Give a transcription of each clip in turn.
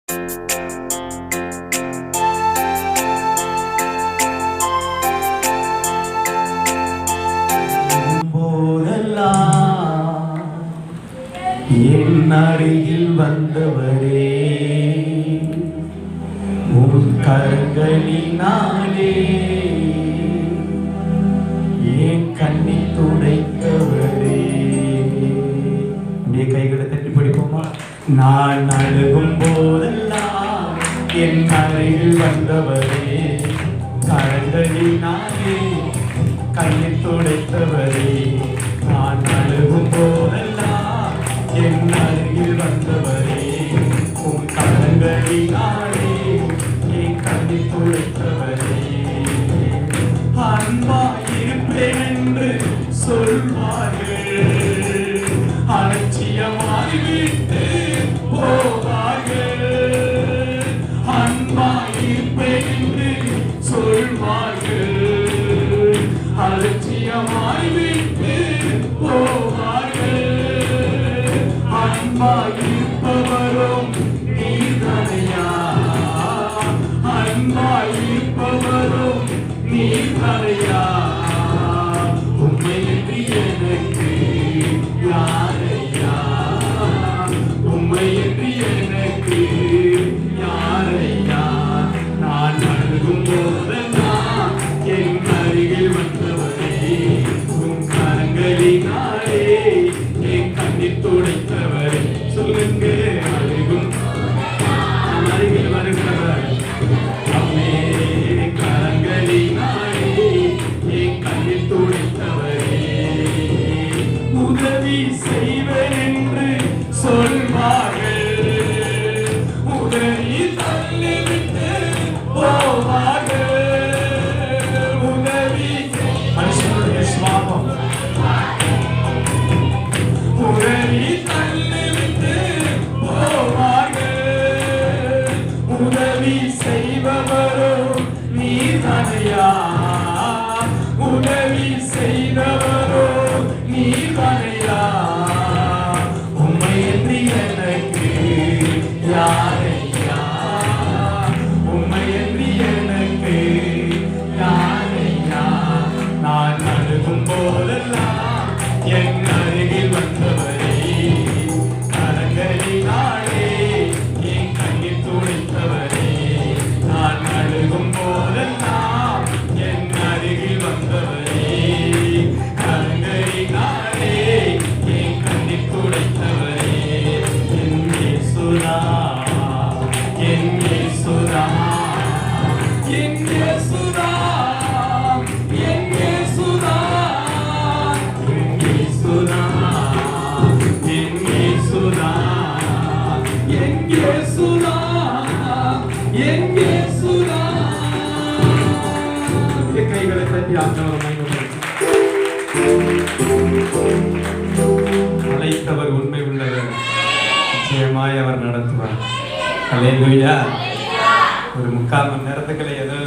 என் அருகில் வந்தவரே, உன் கரங்களினாலே என் கண்ணி துடைத்தவரே. கைகளை தட்டி படிப்போமா? நான் அழுகும் போதெல்லாம் என் அருகில் வந்தவரே, கரங்களினாலே கண்ணி துடைத்தவரே. நான் அழுகும் போதெல்லாம் என் அருகில் வந்தவரே, உன் கரங்களினாலே என் கண்ணி துடைத்தவரே. அன்பாயிருப்பேன் என்று சொல்வார்கள், அலட்சியமாகிவிட்டு போவார்கள். அன்பாயிருப்பேன் என்று சொல்வார்கள், அலட்சியமாகிவிட்டு போவார்கள். அன்பாயிருப்பவரும் நீர்தனையா, அன்பாயிருப்பவரும் நீர்தனையா. உம்மையின்றி எனக்கு யாரையா, உம்மையின்றி எனக்கு யாரையா. நான் அழுகும் போதெல்லாம் என் அருகில் வந்தவரே, உன் கரங்களினாலே என் கண்ணீர் துடைத்தவரே. சொல்லுங்க, அழுகும் அருகில் வருகிறவர் அம்மே, கரங்களினாலே என் கண்ணீர் துடைத்தவரே. உதவி செய்வேன் என்று சொல்வார்கள், உதவி தள்ளிவிட்டு போவார்கள். உதவி மனுஷனுடைய சுவாபம், உதவி தள்ளிவிட்டு போவார்கள். உதவி செய்பவரோ நீர்தனையா, உதவி செய்தவரோ நீர்தனையா. உம்மையின்றி எனக்கு யாரையா, உம்மையின்றி எனக்கு யாரையா. நான் அழுகும் போதெல்லாம் என் அருகில் வந்தவரே, கரங்களினாலே என் கண்ணீர் துடைத்தவரே. நான் அழுகும் போதெல்லாம் என் அருகில் வந்தவரே, கரங்களினாலே என் கண்ணீர் துடைத்தவரே. என் இயேசுதா, என் இயேசுதா, என் இயேசுதா, என் இயேசுதா, என் இயேசுதா, என் இயேசுதா, என் இயேசுதா, என் இயேசுதா. கைகளை தட்டி ஆண்டவரை அழைத்தவர் உண்மை உள்ளவர், நிச்சயமாய் அவர் நடத்துவார். அல்லேலூயா. ஒரு 3/4 மணி நேரத்துக்குள்ள ஏதோ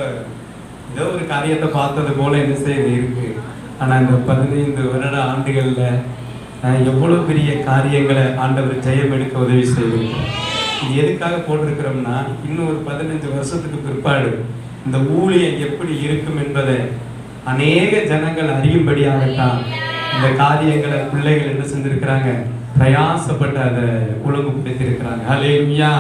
ஒரு காரியத்தை பார்த்தது போல என்ன செய்ய இருக்கு. ஆனா இந்த 15 வருட ஆண்டுகள்ல எவ்வளவு பெரிய காரியங்களை ஆண்டவர் ஜெயம் எடுக்க உதவி செய்வார். இது எதுக்காக போட்டிருக்கிறோம்னா, இன்னும் ஒரு 15 வருஷத்துக்கு பிற்பாடு இந்த ஊழியம் எப்படி இருக்கும் என்பதை அநேக ஜனங்கள் அறியும்படியாகத்தான் இந்த காரியங்களை பிள்ளைகள் என்ன செஞ்சிருக்கிறாங்க, பிரயாசப்பட்டு அதை ஒழுங்குபடுத்தியிருக்கிறாங்க. அல்லேலூயா.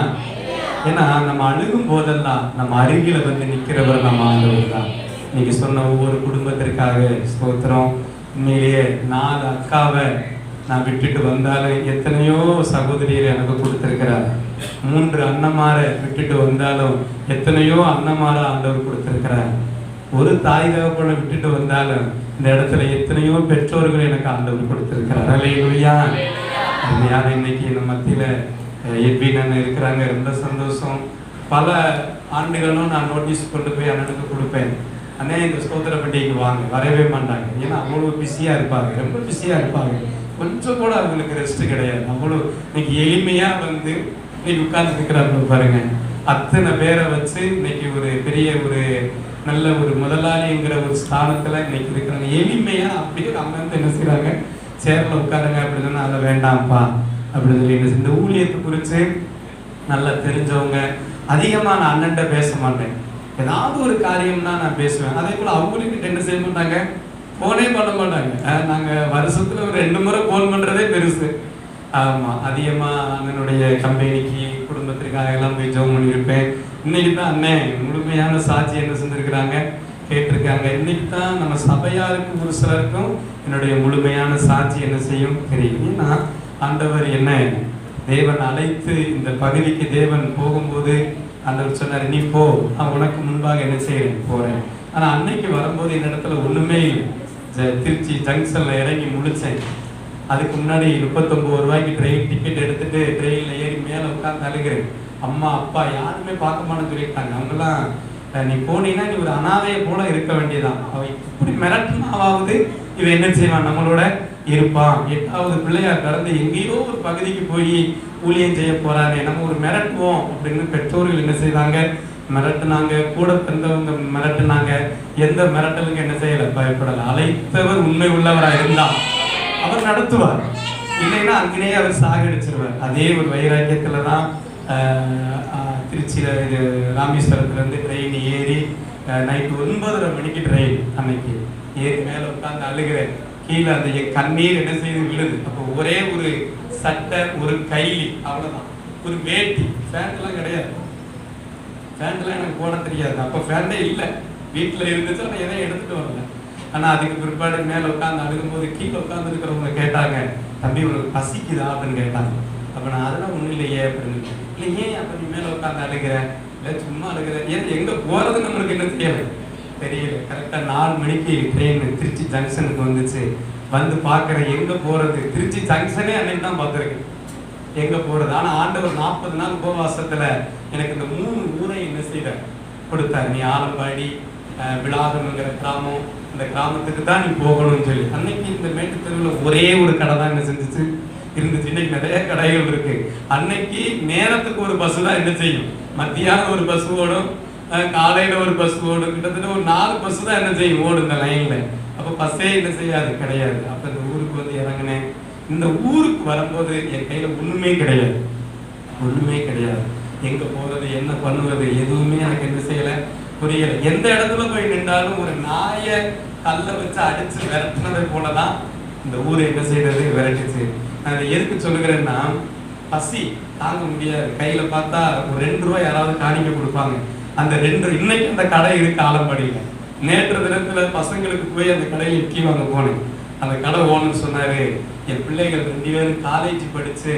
ஏன்னா நம்ம அழுகும் போதெல்லாம் நம்ம அருகில வந்து நிற்கிறவர் நம்ம ஆண்டவர் தான். இன்னைக்கு சொன்ன ஒவ்வொரு குடும்பத்திற்காக ஸ்தோத்திரம். உண்மையிலேயே 4 அக்காவை நான் விட்டுட்டு வந்தாலும் எத்தனையோ சகோதரியர் எனக்கு கொடுத்திருக்கிறார். 3 அண்ணமாரை விட்டுட்டு வந்தாலும் எத்தனையோ அண்ணமாரை ஆண்டவர் கொடுத்திருக்கிறார். ஒரு தாய் தகப்பனை விட்டுட்டு வந்தாலும் இந்த இடத்துல எத்தனையோ பெற்றோர்கள் எனக்கு ஆண்டவர் கொடுத்திருக்கிறார். அல்லேலூயா. அதனால இன்னைக்கு இந்த மத்தியில எட்வின் இருக்கிறாங்க, ரொம்ப சந்தோஷம். பல ஆண்டுகளும் நான் நோட்டீஸ் கொண்டு போய் அண்ணனுக்கு கொடுப்பேன், அண்ணே இந்த ஸ்தோத்திர பண்டிகைக்கு வாங்க. வரவே மாட்டாங்க. ஏன்னா அவ்வளோ பிஸியா இருப்பாங்க, ரொம்ப பிஸியா இருப்பாங்க. கொஞ்சம் கூட அவங்களுக்கு ரெஸ்ட் கிடையாது. அவ்வளோ இன்னைக்கு எளிமையா வந்து இன்னைக்கு உட்கார்ந்து இருக்கிறாங்க பாருங்க. அத்தனை பேரை வச்சு இன்னைக்கு ஒரு பெரிய ஒரு நல்ல ஒரு முதலாளிங்கிற ஒரு ஸ்தானத்துல இன்னைக்கு இருக்கிறாங்க. எளிமையா அப்படியே நம்ம வந்து என்ன செய்யறாங்க, சேர்ல உட்காருங்க அப்படின்னு சொன்னா அதை வேண்டாம்ப்பா அப்படின்னு சொல்லி இந்த ஊழியத்தை குறித்து நல்லா தெரிஞ்சவங்க. அதிகமாக நான் அண்ணன்ட்ட பேச மாட்டேன். ஏதாவது ஒரு காரியம்னா நான் பேசுவேன். அதே போல் அவங்களுக்கு என்ன செய்ய மாட்டாங்க, ஃபோனே பண்ண மாட்டாங்க. நாங்கள் வருஷத்தில் ஒரு 2 முறை ஃபோன் பண்ணுறதே பெருசு. ஆமாம், அதிகமாக அண்ணனுடைய கம்பெனிக்கு குடும்பத்திற்காக எல்லாம் போய் ஜெபம் பண்ணியிருப்பேன். இன்னைக்கு தான் அண்ணன் முழுமையான சாட்சி என்ன செஞ்சுருக்கிறாங்க, கேட்டிருக்காங்க. இன்னைக்கு தான் நம்ம சபையாருக்கு ஒரு சிலருக்கும் என்னுடைய முழுமையான சாட்சி என்ன செய்யும் தெரியும். ஏன்னா ஆண்டவர் என்ன, தேவன் அழைத்து இந்த பகுதிக்கு தேவன் போகும்போது ஆண்டவர் சொன்னார், நீ போ, நான் உனக்கு முன்பாக என்ன செய்யறேன் போறேன். ஆனால் அன்னைக்கு வரும்போது இந்த இடத்துல ஒண்ணுமே இல்லை. திருச்சி ஜங்ஷன்ல இறங்கி முடிச்சேன். அதுக்கு முன்னாடி 39 ரூபாய்க்கு ட்ரெயின் டிக்கெட் எடுத்துட்டு ட்ரெயின்ல ஏறி மேலே உட்காந்து அழுகிறேன். அம்மா அப்பா யாருமே பார்க்க மாட்டேன்னு சொல்லியிருக்காங்க. அவங்கெல்லாம் நீ போனீங்கன்னா நீ ஒரு அனாதையை போல இருக்க வேண்டியதான். அவ இப்படி மிரட்டினாவது இவன் என்ன செய்வான், நம்மளோட இருப்பான். 8வது பிள்ளையார் கடந்து எங்கேயோ ஒரு பகுதிக்கு போய் ஊழியம் செய்ய போறானே, நம்ம ஒரு மிரட்டுவோம் அப்படின்னு பெற்றோர்கள் என்ன செய்தாங்க, மிரட்டுனாங்க. கூட பிறந்தவங்க மிரட்டுனாங்க. எந்த மிரட்டலுங்க என்ன செய்யல, பயப்படல. அழைத்தவர் உண்மை உள்ளவராக இருந்தா அவர் நடத்துவார், இல்லைன்னா அங்கேயே அவர் சாகடிச்சிருவார். அதே ஒரு வைராக்கியத்துல தான் திருச்சியில் இது ராமேஸ்வரத்துலேருந்து ட்ரெயின் ஏறி நைட்டு 9:30 மணிக்கு ட்ரெயின் அன்னைக்கு ஏறி மேலே உட்காந்து அழுகிறேன். கீழே அந்த என் கண்ணீர் என்ன செய்து விழுது. அப்போ ஒரே ஒரு சட்டை, ஒரு கைலி, அவ்வளோதான், ஒரு வேட்டி. ஃபேண்ட்லாம் கிடையாது. ஃபேண்ட்லாம் எனக்கு போட தெரியாது. அப்போ ஃபேண்டே இல்லை, வீட்டில் இருந்துச்சு. ஆனால் எதையும் எடுத்துகிட்டு வரல. ஆனால் அதுக்கு பிற்பாடு மேலே உட்காந்து அழுகும்போது கீழே உட்காந்து இருக்கிறவங்க கேட்டாங்க, தம்பி உனக்கு பசிக்குதா அப்படின்னு கேட்டாங்க. அப்போ நான் அதெல்லாம் ஒன்றும் இல்லையே அப்படின்னு. இல்லை ஏன் அப்போ நீ மேலே உட்காந்து அழுகிறேன், இல்லை சும்மா அழுகிறேன், ஏன் எங்கே போகிறது நம்மளுக்கு என்ன தெரியல. கரெக்டாக 4 மணிக்கு ட்ரெயின் திருச்சி ஜங்ஷனுக்கு வந்துச்சு. வந்து பார்க்குறேன், எங்கே போகிறது, திருச்சி ஜங்ஷனே அன்னைக்கு தான் பார்த்துருக்கேன், எங்கே போகிறது. ஆனால் ஆண்டவர் 40 நாள் உபவாசத்தில் எனக்கு இந்த 3 ஊரை என்ன செய்த கொடுத்தார். நீ ஆலம்பாடி, விளாகம்ங்கிற கிராமம், இந்த கிராமத்துக்கு தான் நீ போகணும்னு சொல்லி. அன்னைக்கு இந்த மேட்டு தெருவில் ஒரே ஒரு கடை தான் என்ன செஞ்சிச்சு இருந்துச்சு. இன்னைக்கு நிறைய கடைகள் இருக்கு. அன்னைக்கு நேரத்துக்கு ஒரு பஸ் தான் என்ன செய்யும், மத்தியானம் ஒரு பஸ் ஓடும், காலையில ஒரு பஸ் ஓடும். கிட்டத்தட்ட ஒரு 4 பஸ் தான் என்ன செய்யும் ஓடும் இந்த லைன்ல. அப்போ பஸ்ஸே என்ன செய்யாது, கிடையாது. அப்ப இந்த ஊருக்கு வந்து இறங்கினேன். இந்த ஊருக்கு வரும்போது என் கையில ஒண்ணுமே கிடையாது. எங்க போறது, என்ன பண்ணுவது, எதுவுமே எனக்கு என்ன செய்யல, புரியல. எந்த இடத்துல போய் நின்றாலும் ஒரு நாயை கல்ல வச்சு அடிச்சு விரட்டினதை போலதான் இந்த ஊரை என்ன செய்யறது, விரட்டிச்சு. நான் இதை எதுக்கு சொல்லுகிறேன்னா, பசி தாங்க முடியாது. கையில பார்த்தா ஒரு 2 ரூபாய் யாராவது காணிக்க கொடுப்பாங்க. அந்த 2 இன்னைக்கு அந்த கடை இருக்கு ஆலம்பாடியில. நேற்று தினத்துல பசங்களுக்கு போய் அந்த கடையில் இட்லி வாங்க போனேன். அந்த கடை ஓனர் சொன்னாரு, என் பிள்ளைகள் 2 பேரும் காலேஜ் படிச்சு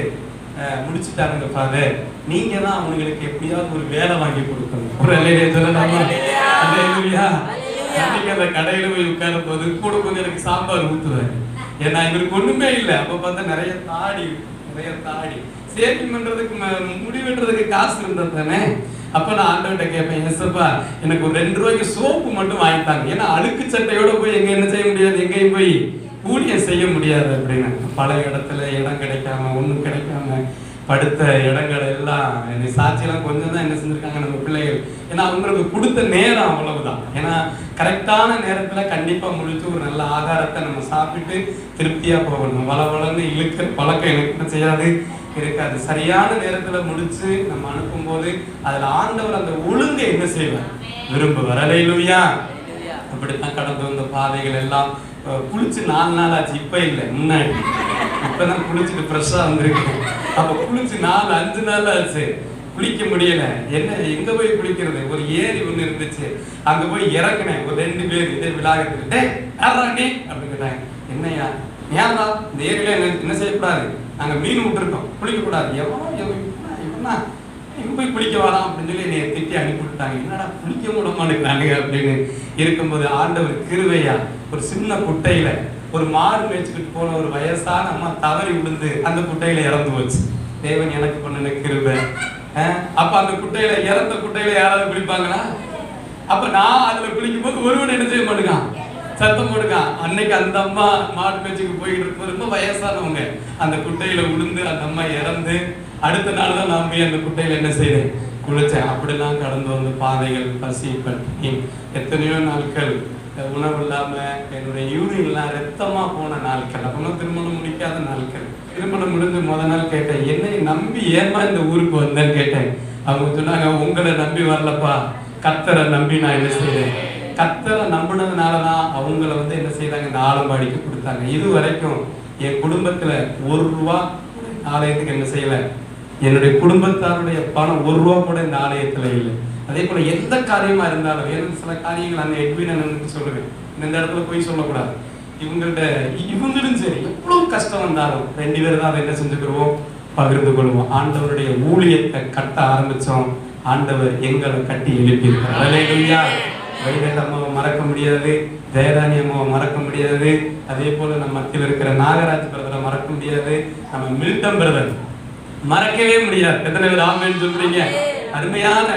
முடிச்சுட்டாருங்க ஃபாதர், நீங்க தான் அவங்களுக்கு எப்படியாவது ஒரு வேலை வாங்கி கொடுக்கணும். ஒரு அலையிலே சொல்லலாமா? அல்லேலூயா. அன்னைக்கு அந்த கடையில போய் உட்காரும் போது கூட கொஞ்சம் எனக்கு சாம்பார் ஊத்துவாரு. ஏன்னா இவருக்கு ஒண்ணுமே இல்லை. அப்ப பார்த்தா நிறைய தாடி சேவிங் பண்றதுக்கு முடிவெட்டுறதுக்கு காசு இருந்தா தானே. அப்ப நான் ஆண்டவர்கிட்ட கேட்பேன், எஸ்ப்பா எனக்கு ஒரு 2 ரூபாய்க்கு சோப்பு மட்டும் வாங்கிட்டாங்க. ஏன்னா அழுக்கு சட்டையோட போய் எங்க என்ன செய்ய முடியாது, எங்கேயும் போய் ஊழியம் செய்ய முடியாது அப்படின்னு. பல இடத்துல இடம் கிடைக்காம, ஒன்றும் கிடைக்காம படுத்த இடங்கள் எல்லாம் சாட்சியெல்லாம் கொஞ்சம் தான் என்ன செஞ்சிருக்காங்க நம்ம பிள்ளைகள். ஏன்னா அவங்களுக்கு கொடுத்த நேரம் அவ்வளவுதான். ஏன்னா கரெக்டான நேரத்துல கண்டிப்பா முடிச்சு ஒரு நல்ல ஆகாரத்தை நம்ம சாப்பிட்டு திருப்தியா போகணும். வளவளன்னு இழுக்கிற பழக்கம் எனக்கு என்ன செய்யாது, இருக்காது. சரியான நேரத்துல முடிச்சு நம்ம அனுப்பும் போது அதுல ஆண்டவர் அந்த ஒழுங்கை என்ன செய்வார், விரும்புவார். அல்லேலூயா. அப்படித்தான் கடந்து வந்த பாதைகள் எல்லாம். குளிச்சு 4 நாள் ஆச்சு. இப்ப இல்லை, முன்னாடி. இப்பதான் குளிச்சுட்டு ஃப்ரெஷ்ஷா வந்திருக்கு. அப்ப குளிச்சு 4-5 நாள் ஆச்சு. குளிக்க முடியல. என்ன எங்க போய் குளிக்கிறது? ஒரு ஏரி ஒண்ணு இருந்துச்சு, அங்க போய் இறங்கினேன். ஒரு 2 பேர் இதே விழாக்கத்துக்கு அப்படின்னு கேட்டாங்க. என்னையா ஏன்டா இந்த ஏரியில என்ன செய்யக்கூடாது, நாங்க மீன் விட்டுருக்கோம், குளிக்க கூடாது. எவனா எங்க போய் குளிக்க வரான் அப்படின்னு சொல்லி என்னை திட்டி அனுப்பி விட்டாங்க. என்னடா குளிக்க விட மாட்டேங்கிறாங்க அப்படின்னு இருக்கும்போது ஆண்டவர் கிருபையா ஒரு சின்ன குட்டையில ஒரு மாடு மேய்ச்சிக்கிட்டு போன ஒரு வயசான அம்மா தவறி விழுந்து அந்த குட்டையில இறந்து போச்சு. தேவன் எனக்கு பண்ணின கிருபை. அப்ப அந்த குட்டையில, இறந்த குட்டையில யாராவது குளிப்பாங்களா? அப்ப நான் அதுல குளிக்கும் போது ஒருவன் என்ன செய்ய மாட்டேங்கான், சத்தம் போடுக்கான். அன்னைக்கு அந்த அம்மா மாடு மேய்ச்சிக்கு போயிட்டு இருக்கும், ரொம்ப வயசானவங்க. அந்த குட்டையில விழுந்து அந்த அம்மா இறந்து அடுத்த நாள் தான் நான் போய் அந்த குட்டையில என்ன செய்தேன், குளிச்சேன். அப்படிலாம் கடந்து வந்து பாதைகள், பசி, பட்டினி, எத்தனையோ நாட்கள் உணவு இல்லாம என்னுடைய யூரின்லாம் ரத்தமா போன நாட்கள், அப்பெல்லாம் திருமணம் முடிக்காத நாட்கள். திருமணம் முடிஞ்சு முத நாள் கேட்டேன், என்னை நம்பி ஏமா இந்த ஊருக்கு வந்தேன்னு கேட்டேன். அவங்க சொன்னாங்க, உங்களை நம்பி வரலப்பா, கர்த்தரை நம்பி நான் என்ன செய்யறேன். கர்த்தரை நம்பினதுனாலதான் அவங்கள என்ன செய்தாங்க, இந்த ஆலம்பாடிக்கு கொடுத்தாங்க. இது வரைக்கும் என் குடும்பத்துல ₹1 ஆலயத்துக்கு என்ன செய்யல. என்னுடைய குடும்பத்தாருடைய பணம் ₹1 கூட இந்த ஆலயத்துல இல்லை. அதே போல எந்த காரியமா இருந்தாலும், எனக்கு சில காரியங்கள் அந்த எட்வின் சொல்லுவேன், இந்த இடத்துல போய் சொல்லக்கூடாது. இவங்களும் சரி, எவ்வளவு கஷ்டம் வந்தாலும் 2 பேர் தான் அதை என்ன செஞ்சுக்கிறோம், பகிர்ந்து கொள்வோம். ஆண்டவருடைய ஊழியத்தை கட்ட ஆரம்பிச்சோம், ஆண்டவர் எங்களை கட்டி எழுப்பியிருக்கிறார். அல்லேலூயா. வைரட் அம்மாவை மறக்க முடியாது, ஜெயராணி அம்மாவை மறக்க முடியாது, அதே போல நம்ம மத்தியில் இருக்கிற நாகராஜ் பிரதரை மறக்க முடியாது, நம்ம மில்டன் பிரதர் மறக்கவே முடியாது. எத்தனை பேர் ஆமென் சொல்றீங்க? அருமையான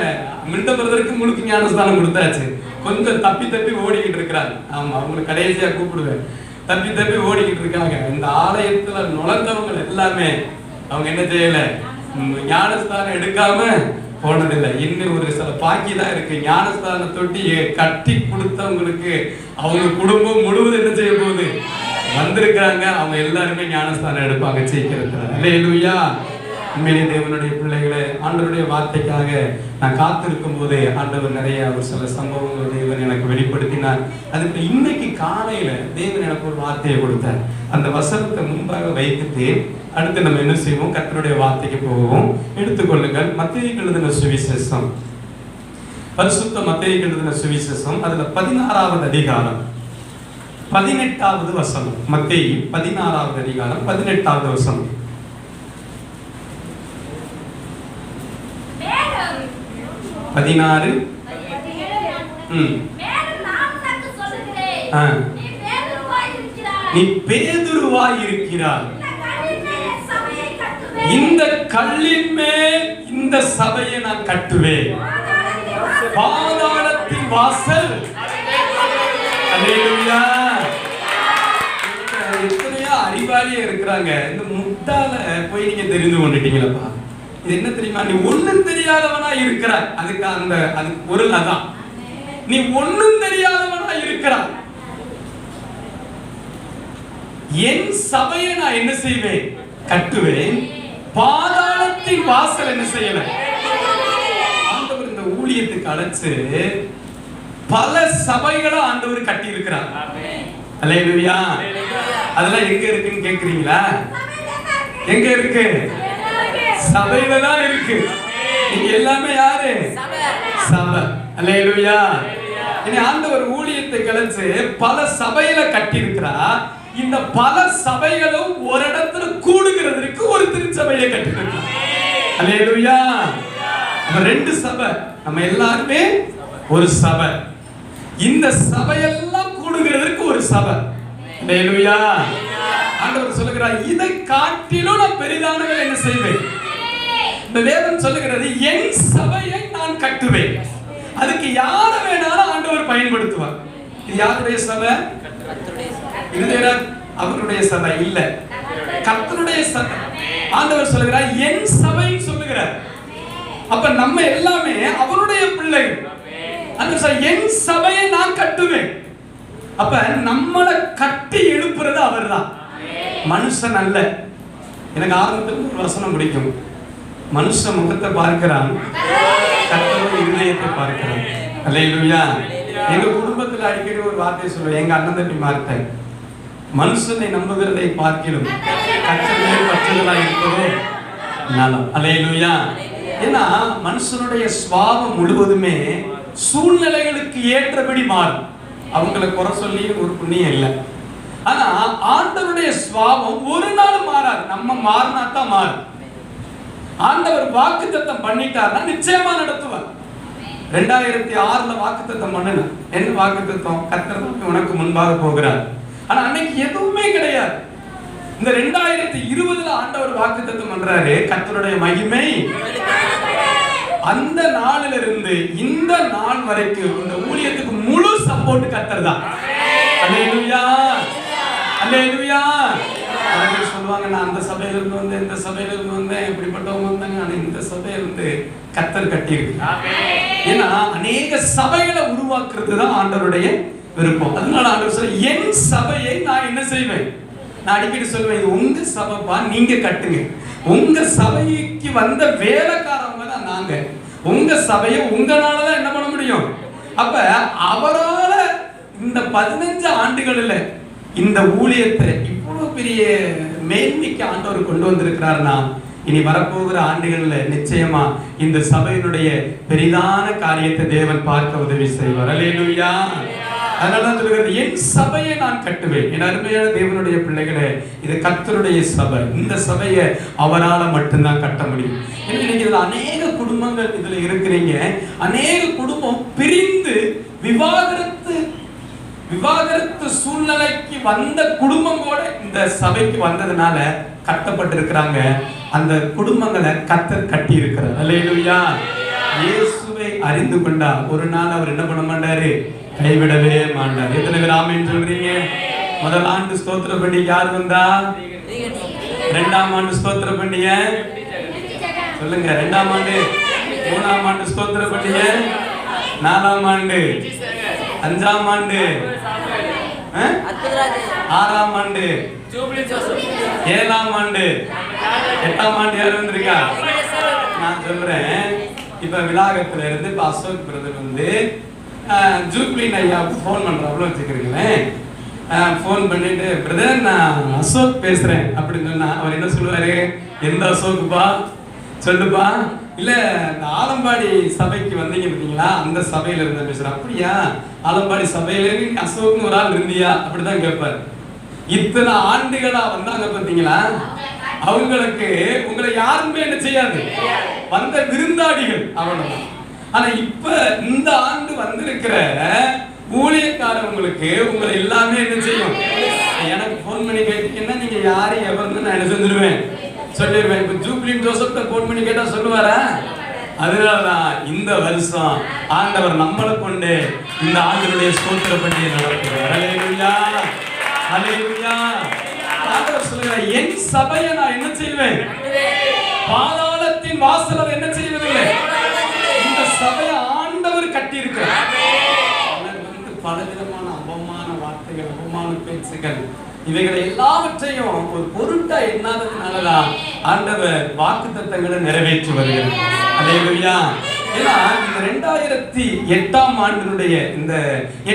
மில்டன் பிரதருக்கு முழுக்க ஞானஸ்தானம் கொடுத்தாச்சு. கொஞ்சம் தப்பி தப்பி ஓடிக்கிட்டு இருக்கிறாங்க. ஆமா, அவங்களுக்கு கடைசியா கூப்பிடுவேன். தப்பி தப்பி ஓடிக்கிட்டு இருக்காங்க. இந்த ஆலயத்துல நுழைந்தவங்க எல்லாமே அவங்க என்ன செய்யல, ஞானஸ்தானம் எடுக்காம போனதில்லை. இன்னும் ஒரு சில பாக்கி தான் இருக்கு. ஞானஸ்தான தொட்டி கட்டி கொடுத்தவங்களுக்கு அவங்க குடும்பம் முழுவதும் என்ன செய்ய போகுது, வந்திருக்காங்க. அவங்க எல்லாருமே ஞானஸ்தானம் எடுப்பாங்க சீக்கிரத்துல. அல்லேலூயா. உண்மையிலே தேவனுடைய பிள்ளைகளே, ஆண்டவருடைய வார்த்தைக்காக நான் காத்திருக்கும் போதே ஆண்டவர் நிறைய ஒரு சில சம்பவங்கள் தேவன் எனக்கு வெளிப்படுத்தினார். அதுக்கு இன்னைக்கு காலையில தேவன் எனக்கு ஒரு வார்த்தையை கொடுத்தார். அந்த வசனத்தை முன்பாக வைத்துட்டு அடுத்து நம்ம என்ன செய்வோம், கர்த்தருடைய வார்த்தைக்கு போவோம். எடுத்துக்கொள்ளுங்கள், மத்தேயு எழுதின சுவிசேஷம், பரிசுத்த மத்தேயு எழுதின சுவிசேஷம், அதுல 16வது அதிகாரம் 18வது வசனம். மத்தேயு 16வது அதிகாரம் 18வது வசனம். 16 நீ பேதுருவாய் இருக்கிறாய், இந்த கல்லின் மேல் இந்த சபையை நான் கட்டுவேன், பாதாளத்தின் வாசல். அல்லேலூயா. எத்தனையோ அறிவாளியா இருக்கிறாங்க. இந்த முட்டாள போய் நீங்க தெரிந்து கொண்டுட்டீங்களப்பா. இது என்ன தெரியுமா, நீ ஒண்ணும் தெரியாதவனா இருக்கிறாய். அதுக்கு பொருள் அதான், நீ ஒண்ணும் தெரியாதவனா இருக்கிறாய். என் சபையை நான் என்ன செய்வேன், கட்டுவேன், பாதாளத்தின் வாசல் என்ன செய்யல. ஆண்டவர் இந்த ஊழியத்துக்கு அழைச்சு பல சபைகளை ஆண்டவர் கட்டி இருக்கிறார். அல்லேலூயா. அதெல்லாம் எங்க இருக்குன்னு கேக்குறீங்களா? எங்க இருக்கு? சபையில தான் இருக்கு. நீங்க எல்லாமே யாரு? சபை. அல்லேலூயா. இனி ஆண்டவர் ஊழியத்தை கலைச்சு பல சபையில கட்டி இருக்கிறார். இந்த பல சபைகளும் ஒரு இடத்துல கூடுகிறதுக்கு ஒரு திருச்சபையை கட்டிருக்கிறார். அல்லேலூயா. 2 சபை, நம்ம எல்லாருமே ஒரு சபை. இந்த சபையெல்லாம் கூடுகிறதுக்கு ஒரு சபை. அல்லேலூயா. ஆண்டவர் சொல்லுகிறார், இதை காட்டிலும் நான் பெரிதானவை என்ன செய்வேன். இந்த வேதம் சொல்லுகிறது, என் சபையை நான் கட்டுவேன். அதுக்கு யார வேணாலும் ஆண்டவர் பயன்படுத்துவார். இது யாருடைய சபை? அவருடைய சபை இல்ல, கர்த்தருடைய சபை. ஆண்டவர் சொல்லுகிறார், என் சபை சொல்லுகிறார். அப்ப நம்ம எல்லாமே அவருடைய பிள்ளைகள். என் சபையை நான் கட்டுவேன். அப்ப நம்மளை கட்டி எழுப்புறது அவர்தான், மனுஷன் அல்ல. எனக்கு ஆரம்பத்தில் ஒரு வசனம் பிடிக்கும், மனுஷன் முகத்தை பார்க்கிறான், கர்த்தருடைய இருதயத்தை பார்க்கிறான். அல்லேலூயா. எங்க குடும்பத்தில் அடிக்கடி ஒரு வார்த்தை சொல்லுவேன், எங்க அண்ணன் தம்பி வார்த்தை, மனுஷனை நம்புகிறதை பார்க்கிலும் கர்த்தருடைய பற்றுதலாய் இருப்பதோ நலம். அல்லேலூயா. ஏன்னா மனுஷனுடைய சுபாவம் முழுவதுமே சூழ்நிலைகளுக்கு ஏற்றபடி மாறும். அவங்களை குறை சொல்லி ஒரு புண்ணியம் இல்லை. ஆனா ஆண்டவருடைய சுபாவம் ஒரு நாள் மாறாது. நம்ம மாறினா தான் மாறும். ஆண்டவர் வாக்குத்தத்தம் பண்ணிட்டார்னா நிச்சயமா நடத்துவார். 2006ல வாக்குத்தத்தம் பண்ணுன. என்ன வாக்குத்தத்தம்? கர்த்தர் உனக்கு முன்பாக போகிறார். ஆனா அன்னைக்கு எதுவுமே கிடையாது. இந்த 2020ல ஆண்டவர் வாக்குத்தத்தம் பண்றாரு, கர்த்தருடைய மகிமை. அந்த நாளில இருந்து இந்த நாள் வரைக்கும் இந்த ஊழியத்துக்கு முழு சப்போர்ட் கர்த்தர் தான். அல்லேலூயா. அல்லேலூயா. அவங்க சொல்லுவாங்க, நான் அந்த சபையில இருந்து வந்தேன், இந்த சபையில இருந்து வந்தேன், இப்படிப்பட்டவங்க வந்தாங்க. ஆனா இந்த சபையில இருந்து கர்த்தர் கட்டி இருக்கு. ஏன்னா அநேக சபைகளை உருவாக்குறது தான் ஆண்டவருடைய விருப்பம். அதனால ஆண்டவர் சொல்ல, என் சபையை நான் என்ன செய்வேன்? நான் அடிக்கடி சொல்லுவேன், இது உங்க சபைப்பா, நீங்க கட்டுங்க. உங்க சபைக்கு வந்த வேலைக்காரவங்க தான் நாங்க. உங்க சபையை உங்களாலதான் என்ன பண்ண முடியும். அப்ப அவரால இந்த 15 ஆண்டுகள்ல இந்த ஊழியத்தை இவ்வளவு பெரிய மேன்மைக்கு ஆண்டவர் கொண்டு வந்திருக்கிறார்னா, இனி வரப்போகிற ஆண்டுகள்ல நிச்சயமா இந்த சபையினுடைய பெரிதான காரியத்தை தேவன் பார்க்க உதவி செய்வார். அல்லேலூயா. அதனாலதான் சொல்லுகிறது, என் சபையை நான் கட்டுவேன். என் அருமையான தேவனுடைய பிள்ளைகளே, இது கர்த்தருடைய சபை. இந்த சபையை அவரால் மட்டும்தான் கட்ட முடியும். இன்னைக்கு இதுல அநேக குடும்பங்கள் இதுல இருக்கிறீங்க. அநேக குடும்பம் பிரிந்து விவாகரத்து சூழ்நிலைக்கு வந்த குடும்பம் கூட இந்த சபைக்கு வந்ததுனால கட்டப்பட்டிருக்கிறாங்க. அந்த குடும்பங்களை கர்த்தர் கட்டி இருக்கிறார். அல்லேலூயா. இயேசுவை அறிந்து கொண்டா ஒரு நாள் அவர் என்ன பண்ண மாட்டாரு, கைவிடவே மாட்டார். எத்தனை பேர் ஆமென் சொல்றீங்க? முதல் ஆண்டு ஸ்தோத்திர பண்டிகை யார் வந்தா? 2ஆம் ஆண்டு ஸ்தோத்திர பண்டிகை சொல்லுங்க. 2ஆம் ஆண்டு, 3ஆம் ஆண்டு ஸ்தோத்திர பண்டிகை, 4ஆம் ஆண்டு, 5ஆம் ஆண்டு, 6ஆம் ஆண்டு, 7ஆம் ஆண்டு, 8ஆம் ஆண்டு யார் வந்திருக்கா? நான் சொல்றேன். இப்ப விலாகத்துல இருந்து இப்ப அசோக் பிரதர் வந்து ஜூப்ளின் ஐயாவுக்கு ஃபோன் பண்றாப்புல வச்சுக்கிறீங்களேன். ஃபோன் பண்ணிட்டு, பிரதர் நான் அசோக் பேசுறேன் அப்படின்னு சொன்னா அவர் என்ன சொல்லுவாரு? எந்த அசோக்குப்பா சொல்லுப்பா? இல்ல இந்த ஆலம்பாடி சபைக்கு வந்தீங்க பார்த்தீங்களா, அந்த சபையில இருந்த பேசுறேன். அப்படியா, ஆலம்பாடி சபையில இருந்து அசோக்னு ஒரு ஆள் இருந்தியா? அப்படிதான் கேட்பாரு. இத்தனை ஆண்டுகளா வந்தாங்க பார்த்தீங்களா, அவங்களுக்கு உங்களை யாருமே என்ன செய்யாது, வந்த விருந்தாடிகள் அவ்வளவுதான். ஆனா இப்ப இந்த ஆண்டு வந்திருக்கிற ஊழியக்காரவங்களுக்கு உங்களை எல்லாமே என்ன செய்யும். எனக்கு போன் பண்ணி கேட்டீங்கன்னா நீங்க யாரு எவர்னு நான் என்ன செஞ்சிருவேன், சொல்லிடுவேன். இப்ப ஜூப்ளின் ஜோசப்ட போன் பண்ணி கேட்டா சொல்லுவாரா? அதனாலதான் இந்த வருஷம் ஆண்டவர் நம்மளை கொண்டு இந்த ஆண்டவருடைய ஸ்தோத்திர பண்டிகை நடத்துகிறார். அல்லேலூயா, அல்லேலூயா. ஆண்டவர் சொல்லுகிறார், என் சபையை நான் என்ன செய்வேன்? பாதாளத்தின் வாசலை என்ன செய்வதில்லை. இந்த சபையை ஆண்டவர் கட்டி இருக்கிறார். பலவிதமான அவமான வார்த்தைகள், அவமான பேச்சுகள், இவைகளை எல்லாவற்றையும் ஒரு பொருட்டா எண்ணாததுனாலதான் ஆண்டவர் வாக்குத்தத்தங்களை நிறைவேற்றி வருகிறார். அல்லேலூயா. ஏன்னா இந்த 2008ஆம் ஆண்டினுடைய இந்த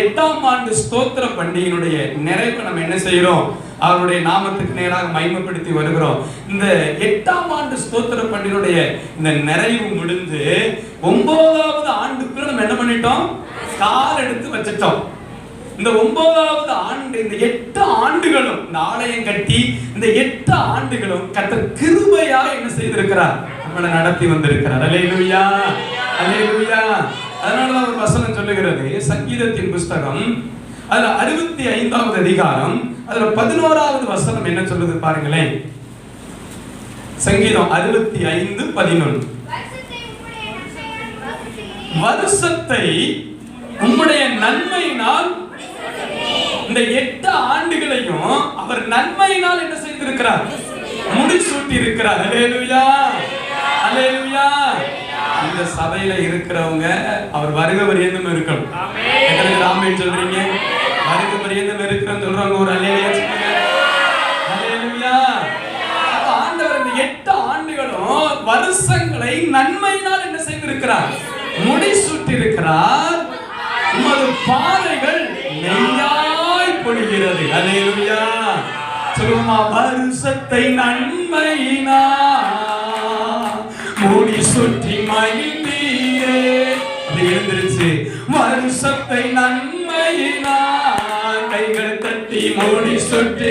8ஆம் ஆண்டு ஸ்தோத்திர பண்டிகையினுடைய நிறைவை நம்ம என்ன செய்யறோம், அவருடைய நாமத்துக்கு நேராக மகிமைப்படுத்தி வருகிறோம். இந்த 8ஆம் ஆண்டு ஸ்தோத்திர பண்டிகையுடைய இந்த நிறைவு முடிந்து 9வது ஆண்டுக்குள்ள நம்ம என்ன பண்ணிட்டோம், கால் எடுத்து வச்சிட்டோம். இந்த 9வது ஆண்டு, இந்த 8 ஆண்டுகளும் இந்த ஆலயம் கட்டி இந்த 8 ஆண்டுகளும் கர்த்தர் கிருபையா என்ன செய்திருக்கிறார், நம்மளை நடத்தி வந்திருக்கிறார். அல்லேலூயா, அல்லேலூயா. அதனாலதான் ஒரு வசனம் சொல்லுகிறது, சங்கீதத்தின் புஸ்தகம் அதுல 65வது அதிகாரம் அதுல 11வது வசனம் என்ன சொல்லுது பாருங்களேன். சங்கீதம் 65:11. வருஷத்தை உம்முடைய நன்மையினால், இந்த 8 ஆண்டுகளையும் அவர் நன்மையினால் என்ன செய்திருக்கிறார், முடிசூட்டி இருக்கிறார். அல்லேலூயா, அல்லேலூயா. இந்த சபையில இருக்கிறவங்க அவர் வருகை பரியந்தம் இருக்கணும். எத்தனை ஆமென் சொல்றீங்க? வருகை பரியந்தம் இருக்கிறோம் சொல்றவங்க ஒரு அல்லேலூயா சொல்லுங்க. அல்லேலூயா. ஆண்டவர் இந்த 8 ஆண்டுகளும் வருஷங்களை நன்மையினால் என்ன செய்திருக்கிறார், முடிசூட்டி இருக்கிறார். உமது பாதைகள் நெய்யாய் பொழிகிறது. அல்லேலூயா. சொல்லுமா, வருஷத்தை நன்மையினால் முடிசூட்டி மகிழ்ந்தீரே. அப்படி எழுந்திருச்சு, வருஷத்தை நன்மையினால் கைகளை தட்டி முடிசூட்டி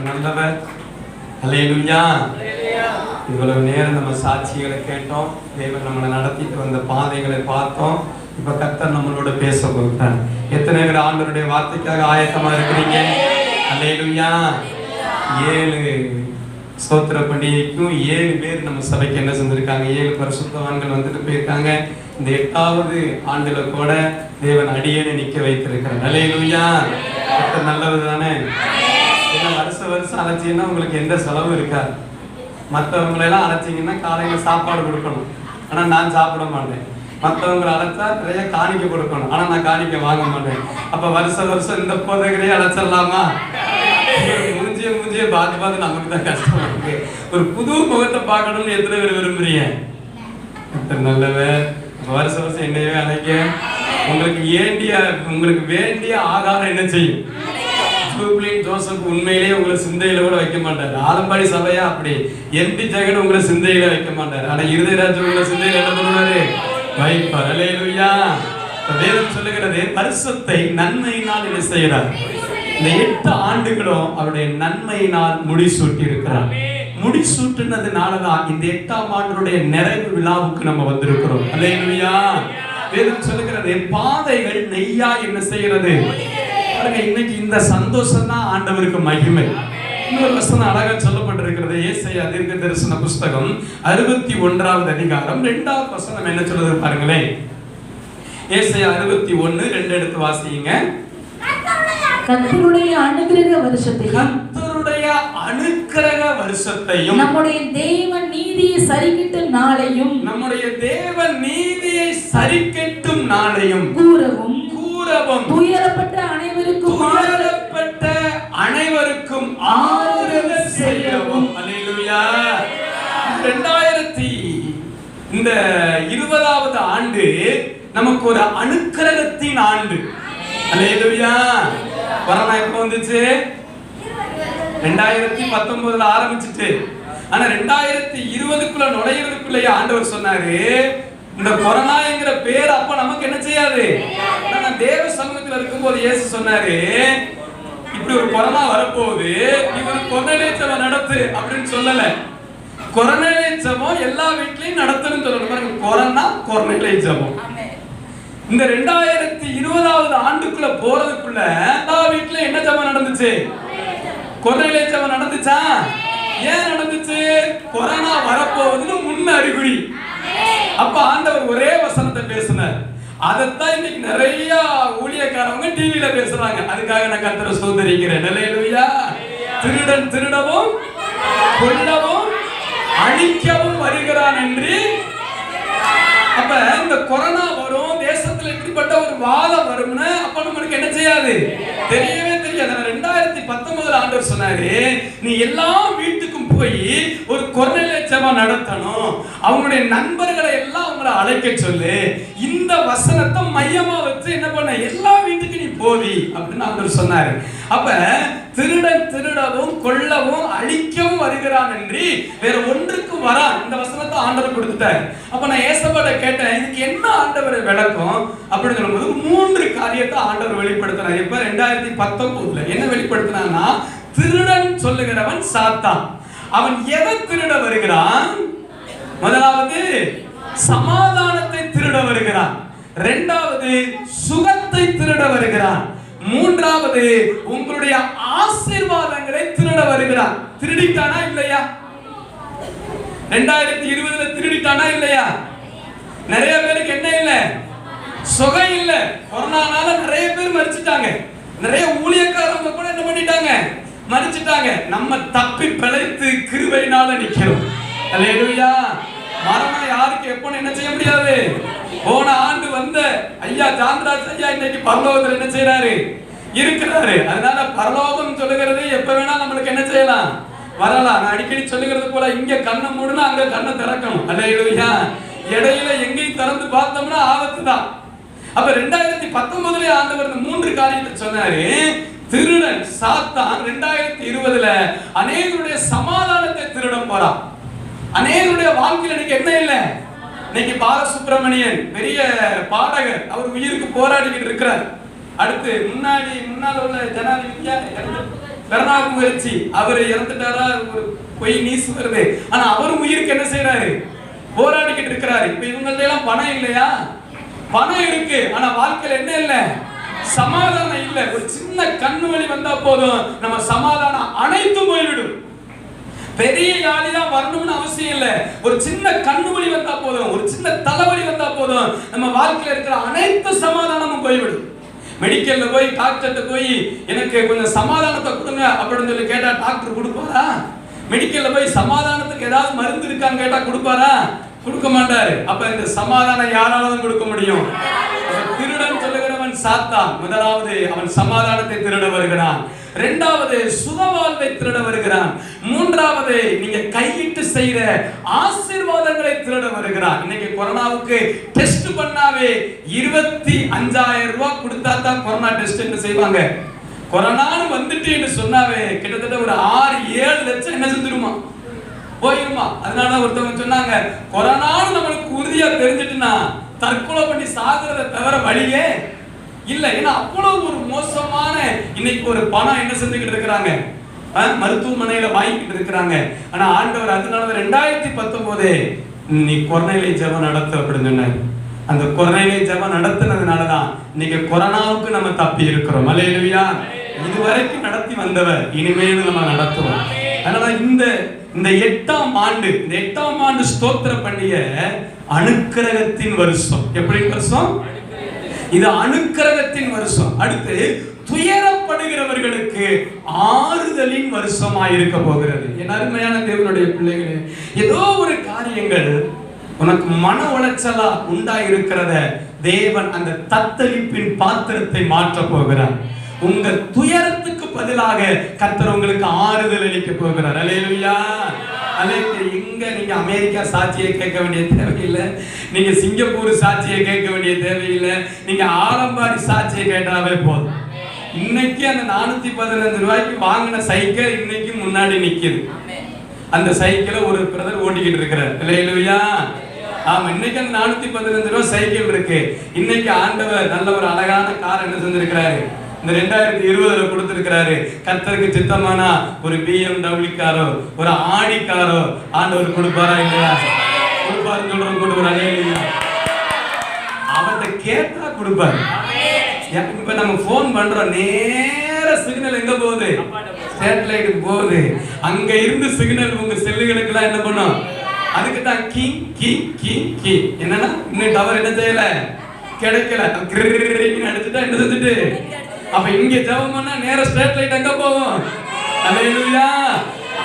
நல்லவர். அல்லேலூயா. இவ்வளவு நேரம் நம்ம சாட்சிகளை கேட்டோம். தேவன் நம்மளை நடத்திட்டு வந்த பாதைகளை பார்த்தோம். இப்ப கர்த்தர் நம்மளோட பேச போகிறார். எத்தனை பேர் ஆண்டவருடைய வார்த்தைக்காக ஆயத்தமா இருக்கிறீங்க? அல்லேலூயா. 7 ஸ்தோத்திர பண்டிகைக்கும் 7 பேர் நம்ம சபைக்கு என்ன செஞ்சிருக்காங்க? 7 பரிசுத்தவான்கள் வந்துட்டு போயிருக்காங்க. இந்த 8வது ஆண்டுல கூட தேவன் அடியேனை நிக்க வைத்திருக்கிறார். அல்லேலூயா. கர்த்தர் நல்லவர் தானே? வருஷம் அழைச்சீங்கன்னா உங்களுக்கு எந்த செலவும் இருக்காது. மற்றவங்களெல்லாம் அழைச்சிங்கன்னா காலையில் சாப்பாடு கொடுக்கணும், ஆனால் நான் சாப்பிட மாட்டேன். மற்றவங்களை அழைச்சா நிறைய காணிக்க கொடுக்கணும், ஆனால் நான் காணிக்க வாங்க மாட்டேன். அப்போ வருஷம் இந்த போதகரையே அழைச்சிடலாமா? மூஞ்சிய பார்த்து நமக்கு தான் கஷ்டமா இருக்கு. ஒரு புது முகத்தை பார்க்கணும்னு எத்தனை பேர் விரும்புறீங்க? நல்லவர். வருஷம் என்னையவே அழைக்க உங்களுக்கு வேண்டிய ஆகாரம் என்ன செய்யும்? ஜோசப் உண்மையிலேயே உங்களை சிந்தையில கூட வைக்க மாட்டார். ஆலம்பாடி சபையா அப்படி எம்பி ஜெகன் உங்களை சிந்தையில வைக்க மாட்டார். ஆனா இருதயராஜ் உங்களை சிந்தையில என்ன பண்ணுவாரு? வைப்பார். அல்லேலூயா. வேதம் சொல்லுகிறது பரிசுத்தை நன்மையினால் என்ன செய்கிறார்? இந்த 8 ஆண்டுகளும் அவருடைய நன்மையினால் முடிசூட்டி இருக்கிறார். முடிசூட்டினதுனாலதான் இந்த 8ஆம் ஆண்டுடைய நிறைவு விழாவுக்கு நம்ம வந்திருக்கிறோம். அல்லேலூயா. வேதம் சொல்லுகிறது பாதைகள் நெய்யா என்ன செய்கிறது? இன்னைக்கு இந்த சந்தோஷம் தான் ஆண்டவருக்கு மகிமை. இன்னொரு வசனம் அழகா சொல்லப்பட்டிருக்கிறது. ஏசாயா தீர்க்கதரிசன புஸ்தகம் 61வது அதிகாரம் 2வது வசனம் என்ன சொல்றது பாருங்களேன். ஏசாயா 61:2 எடுத்து வாசிங்க. கர்த்தருடைய அனுக்கிரக வருஷத்தையும் நம்முடைய தேவன் நீதியை சரிக்கட்டும் நாளையும் கூறவும் துயரப்பட்ட அனைவருக்கும் ஆறுதல் செய்யவும். அல்லேலூயா. 2020வது ஆண்டு நமக்கு ஒரு அனுக்கிரகத்தின் ஆண்டு. அல்லேலூயா. கொரோனா எப்ப வந்துச்சு? 2019 ஆரம்பிச்சுட்டு, ஆனா 2020க்குள்ள நுழையிறதுக்குள்ளேயே ஆண்டவர் சொன்னாரு இந்த கொரோனாங்கிற பேர் அப்ப நமக்கு என்ன செய்யாது. தேவ சமூகத்தில் இருக்கும்போது இயேசு சொன்னாரு இப்படி ஒரு கொரோனா வரப்போகுது, இவர் கொரோனா ஜெபம் நடத்து அப்படின்னு சொல்லல. கொரோனா ஜெபம் எல்லா வீட்லயும் நடத்தணும்னு சொல்லணும். கொரோனா ஜெபம் இந்த 2020வது ஆண்டுக்குள்ள போறதுக்குள்ள எல்லா வீட்லயும் என்ன ஜெபம் நடந்துச்சு? கொரோனா ஜெபம் நடந்துச்சா? ஏன் நடந்துச்சு? கொரோனா வரப்போகுதுன்னு முன்ன அறிகுறி. அப்ப ஆண்டவர் ஒரே வசனத்தை பேசினார். அதைத்தான் இன்னைக்கு நிறைய ஊழியக்காரவங்க டிவியில பேசுறாங்க. அதுக்காக நான் கர்த்தரை ஸ்தோத்திரிக்கிறேன். அல்லேலூயா. திருடன் திருடவும் கொல்லவும் அழிக்கவும் வருகிறான் என்று. அப்ப இந்த கொரோனா வரும், தேசத்துல இப்படிப்பட்ட ஒரு வாதம் வரும்னு அப்ப நமக்கு என்ன செய்யாது? தெரியவே தெரியாது. 2019 ஆண்டவர் சொன்னாரு நீ எல்லா வீட்டுக்கும் போய் ஒரு கொரோனா ஜெபம் நடத்தணும், அவங்களுடைய நண்பர்களை எல்லாம் அவங்களை அழைக்க சொல்லு, இந்த வசனத்தை மையமா வச்சு என்ன பண்ண எல்லா வீட்டுக்கும் நீ போவி அப்படின்னு ஆண்டவர் சொன்னாரு. அப்ப திருடன் திருடவும் கொல்லவும் அழிக்கவும் வருகிறான் என்று வேற ஒன்றுக்கு வரான். இந்த வசனத்தை ஆண்டவர் கொடுத்துட்டார். அப்ப நான் ஏசப்பாட்ட கேட்டேன் இதுக்கு என்ன ஆண்டவர் விளக்கம் அப்படின்னு சொல்லும்போது 3 காரியத்தை ஆண்டவர் வெளிப்படுத்தினார். இப்ப 2019 என்ன வெளிப்படுத்தினா திருடன் சொல்லுகிறவன் சாத்தான். அவன் எதை திருட வருகிறான்? முதலாவது சமாதானத்தை திருட வருகிறான். இரண்டாவது சுகத்தை திருட வருகிறான். மூன்றாவது உங்களுடைய ஆசீர்வாதங்களை திருட வருகிறான். திருடிட்டானா இல்லையா? 2020 திருடிட்டானா இல்லையா? நிறைய பேருக்கு என்ன இல்ல? சுகம் இல்ல. கொரோனானால நிறைய பேர் மரிச்சிட்டாங்க. நிறைய ஊழியக்காரங்க கூட என்ன பண்ணிட்டாங்க? மரிச்சிட்டாங்க. நம்ம தப்பி பிழைத்து கிருபையினால நிக்கிறோம். அல்லேலூயா. மரணம் யாருக்கு எப்போ என்ன செய்ய முடியாது. போன ஆண்டு வந்த ஐயா சாந்தராஜ் ஐயா இன்னைக்கு பரலோகத்தில் என்ன செய்யறாரு? இருக்கிறாரு. அதனால பரலோகம் சொல்லுகிறது எப்ப வேணா நம்மளுக்கு என்ன செய்யலாம்? வரலாம். நான் அடிக்கடி சொல்லுகிறது போல இங்க கண்ணை மூடுனா அங்க கண்ணை திறக்கணும். அல்லேலூயா. இடையில எங்கேயும் திறந்து பார்த்தோம்னா ஆபத்து தான். அப்ப 2019 ஆண்டவர் இந்த 3 காரியத்தை சொன்னாரு. திருடன் சாத்தான் 2020 அநேகருடைய சமாதானத்தை திருட போறான். அநேகருடைய வாழ்க்கையில் இன்னைக்கு என்ன இல்ல? இன்னைக்கு பாலசுப்ரமணியன் பெரிய பாடகர், அவர் உயிருக்கு போராடிக்கிட்டு இருக்கிறார். அடுத்து முன்னால உள்ள ஜனாதிபதியா பிரணாப் முகர்ஜி, அவர் இறந்துட்டாரா? ஒரு பொய் நீஸ் வருது. ஆனா அவர் உயிருக்கு என்ன செய்யறாரு? போராடிக்கிட்டு இருக்கிறாரு. இப்ப இவங்கள்ட்ட எல்லாம் பணம் இல்லையா? பணம் இருக்கு. ஆனா வாழ்க்கையில என்ன இல்ல? சமாதானம் இல்ல. ஒரு சின்ன கண்ணு வலி வந்தா போதும் நம்ம சமாதானம் அனைத்து போய்விடும். பெரிய வியாதி தான் வரணும்னு அவசியம் இல்ல. ஒரு சின்ன கண்ணு வலி வந்தா போதும், ஒரு சின்ன தலைவலி வந்தா போதும், நம்ம வாழ்க்கையில இருக்கிற அனைத்து சமாதானமும் போய்விடும். மெடிக்கல்ல போய் டாக்டர்கிட்ட போய் எனக்கு கொஞ்சம் சமாதானத்தை கொடுங்க அப்படின்னு சொல்லி கேட்டா டாக்டர் கொடுப்பாரா? மெடிக்கல்ல போய் சமாதானத்துக்கு ஏதாவது மருந்து இருக்கான்னு கேட்டா கொடுப்பாரா? கொடுக்க மாட்டாரு. அப்ப இந்த சமாதானம் யாராலும் கொடுக்க முடியும்? திருடன் சொல்லுகிறவன் சாத்தான். முதலாவது அவன் சமாதானத்தை திருட வருகிறான். இரண்டாவது சுகவாழ்வை திருட வருகிறான். மூன்றாவது நீங்க கையிட்டு செய்யற ஆசீர்வாதங்களை திருட வருகிறான். இன்னைக்கு கொரோனாவுக்கு டெஸ்ட் பண்ணாவே 25,000 ரூபாய் கொடுத்தா தான் கொரோனா டெஸ்ட் செய்வாங்க. கொரோனான்னு வந்துட்டு சொன்னாவே கிட்டத்தட்ட ஒரு 6-7 லட்சம் என்ன செஞ்சிருமா? போயிருமா? அதனால ஒருத்தவங்க சொன்னாங்க, கொரோனான்னு நம்மளுக்கு உறுதியா தெரிஞ்சிட்டுனா தற்கொலை பண்ணி சாகுறத தவிர வழியே இல்ல. ஏன்னா அவ்வளவு ஒரு மோசமான இன்னைக்கு ஒரு பணம் என்ன செஞ்சுக்கிட்டு இருக்கிறாங்க? மருத்துவமனையில வாங்கிக்கிட்டு இருக்கிறாங்க. ஆனா ஆண்டவர் அதனால 2019 நீ கொரோனாவிலே ஜெபம் நடத்து அப்படின்னு சொன்னாரு. அந்த கொரோனாவிலே ஜெபம் நடத்தினதுனாலதான் இன்னைக்கு கொரோனாவுக்கு நம்ம தப்பி இருக்கிறோம். அல்லேலூயா. இதுவரைக்கும் நடத்தி வந்தவர் இனிமேல் நம்ம நடத்துவோம். அதனால இந்த 8ஆம் ஆண்டு ஸ்தோத்திர பண்டிகை அனுக்கிரகத்தின் வருஷம். எப்படி வருஷம்? இது அனுக்கிரகத்தின் வருஷம். அடுத்து துயரப்படுகிறவர்களுக்கு ஆறுதலின் வருஷமாய் இருக்க போகிறது. என் அருமையான தேவனுடைய பிள்ளைகளே, ஏதோ ஒரு காரியங்கள் உனக்கு மன உளைச்சலா உண்டாயிருக்கிறத தேவன் அந்த தத்தளிப்பின் பாத்திரத்தை மாற்ற போகிறார். உங்க துயரத்துக்கு பதிலாக கர்த்தர் உங்களுக்கு ஆறுதல் அளிக்க போகிறார். அல்லேலூயா. இங்க நீங்க அமெரிக்கா சாட்சியை கேட்க வேண்டிய தேவையில்லை. நீங்க சிங்கப்பூர் சாட்சியை கேட்க வேண்டிய தேவையில்லை. நீங்க ஆலம்பாடி சாட்சியை கேட்டாவே போதும். இன்னைக்கு அந்த 415 ரூபாய்க்கு வாங்கின சைக்கிள் இன்னைக்கு முன்னாடி நிக்குது. அந்த சைக்கிளை ஒரு பிரதர் ஓட்டிக்கிட்டு இருக்கிறார். அல்லேலூயா. ஆமா, இன்னைக்கு அந்த 415 ரூபாய் சைக்கிள் இருக்கு. இன்னைக்கு ஆண்டவர் நல்ல ஒரு அழகான கார் என்ன செஞ்சிருக்கிறாரு? இந்த 2020 கொடுத்திருக்கிறாரு. கர்த்தருக்கு சித்தமானா ஒரு BMW காரோ ஒரு ஆடி காரோ ஆண்டவர் கொடுப்பாரா இல்லையா? கொடுப்பாருன்னு சொல்றோம். கொடுப்பாரு. அவர்கிட்ட கேட்டா கொடுப்பாரு. இப்ப நம்ம போன் பண்றோம், நேர சிக்னல் எங்க போகுது? சேட்டலைட்டுக்கு போகுது. அங்க இருந்து சிக்னல் உங்க செல்லுகளுக்கு எல்லாம் என்ன பண்ணும்? அதுக்கு தான் கீ கீ கீ கீ. என்னன்னா இன்னும் டவர் என்ன செய்யல, கிடைக்கல. அடிச்சுட்டா என்ன செஞ்சுட்டு அப்ப இங்க ஜெபம் பண்ணா நேர சேட்டலைட் எங்க போகும்? அல்லேலூயா.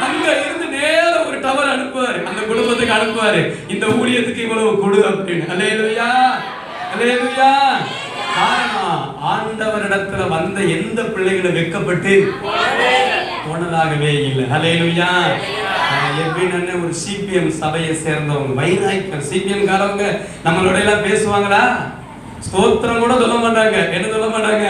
அங்க இருந்து நேர ஒரு டவர் அனுப்புவாரு, அந்த குடும்பத்துக்கு அனுப்புவாரு, இந்த ஊழியத்துக்கு இவ்வளவு கொடு அப்படின்னு. அல்லேலூயா. அல்லேலூயா. காரணம் ஆண்டவரிடத்துல வந்த எந்த பிள்ளைகளும் வெட்கப்பட்டு போனதாகவே இல்லை. அல்லேலூயா. எப்படின்னு ஒரு சிபிஎம் சபையை சேர்ந்தவங்க வைராக்கியம் சிபிஎம் காரவங்க நம்மளோட எல்லாம் பேசுவாங்களா? ஸ்தோத்திரம் கூட சொல்ல மாட்டாங்க. என்ன சொல்ல மாட்டாங்க?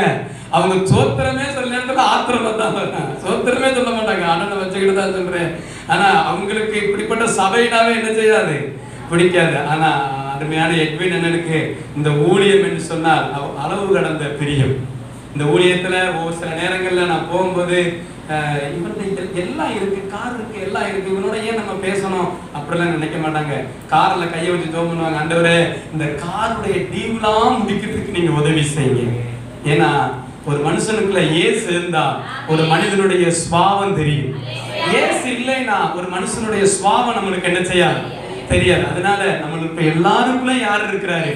அவங்க சோத்திரமே சில நேரத்துல ஆத்திரம் வந்தாங்க. சோத்திரமே சொல்ல மாட்டாங்க. அண்ணனை வச்சுக்கிட்டு தான் சொல்றேன். ஆனா அவங்களுக்கு இப்படிப்பட்ட சபையினாவே என்ன செய்யாது? பிடிக்காது. ஆனா அருமையான எட்வின் அண்ணனுக்கு இந்த ஊழியம் என்று சொன்னால் அளவு கடந்த பிரியம். இந்த ஊழியத்துல ஒரு சில நேரங்கள்ல நான் போகும்போது இவன்கிட்ட எல்லாம் இருக்கு, கார் இருக்கு, எல்லாம் இருக்கு, இவனோட ஏன் நம்ம பேசணும் அப்படிலாம் நினைக்க மாட்டாங்க. கார்ல கையை வச்சு ஜெபம் பண்ணுவாங்க, ஆண்டவரே இந்த காருடைய டியூலாம் முடிக்கிறதுக்கு நீங்க உதவி செய்யுங்க. ஏன்னா ஒரு மனுஷனுக்குள்ள இயேசு இருந்தா ஒரு மனிதனுடைய சுபாவம் தெரியும். இயேசு இல்லைன்னா ஒரு மனுஷனுடைய சுபாவம் நம்மளுக்கு என்ன செய்யாது, தெரியாது. அதனால நம்மளுக்கு எல்லாருக்குள்ள யார் இருக்கிறாரு,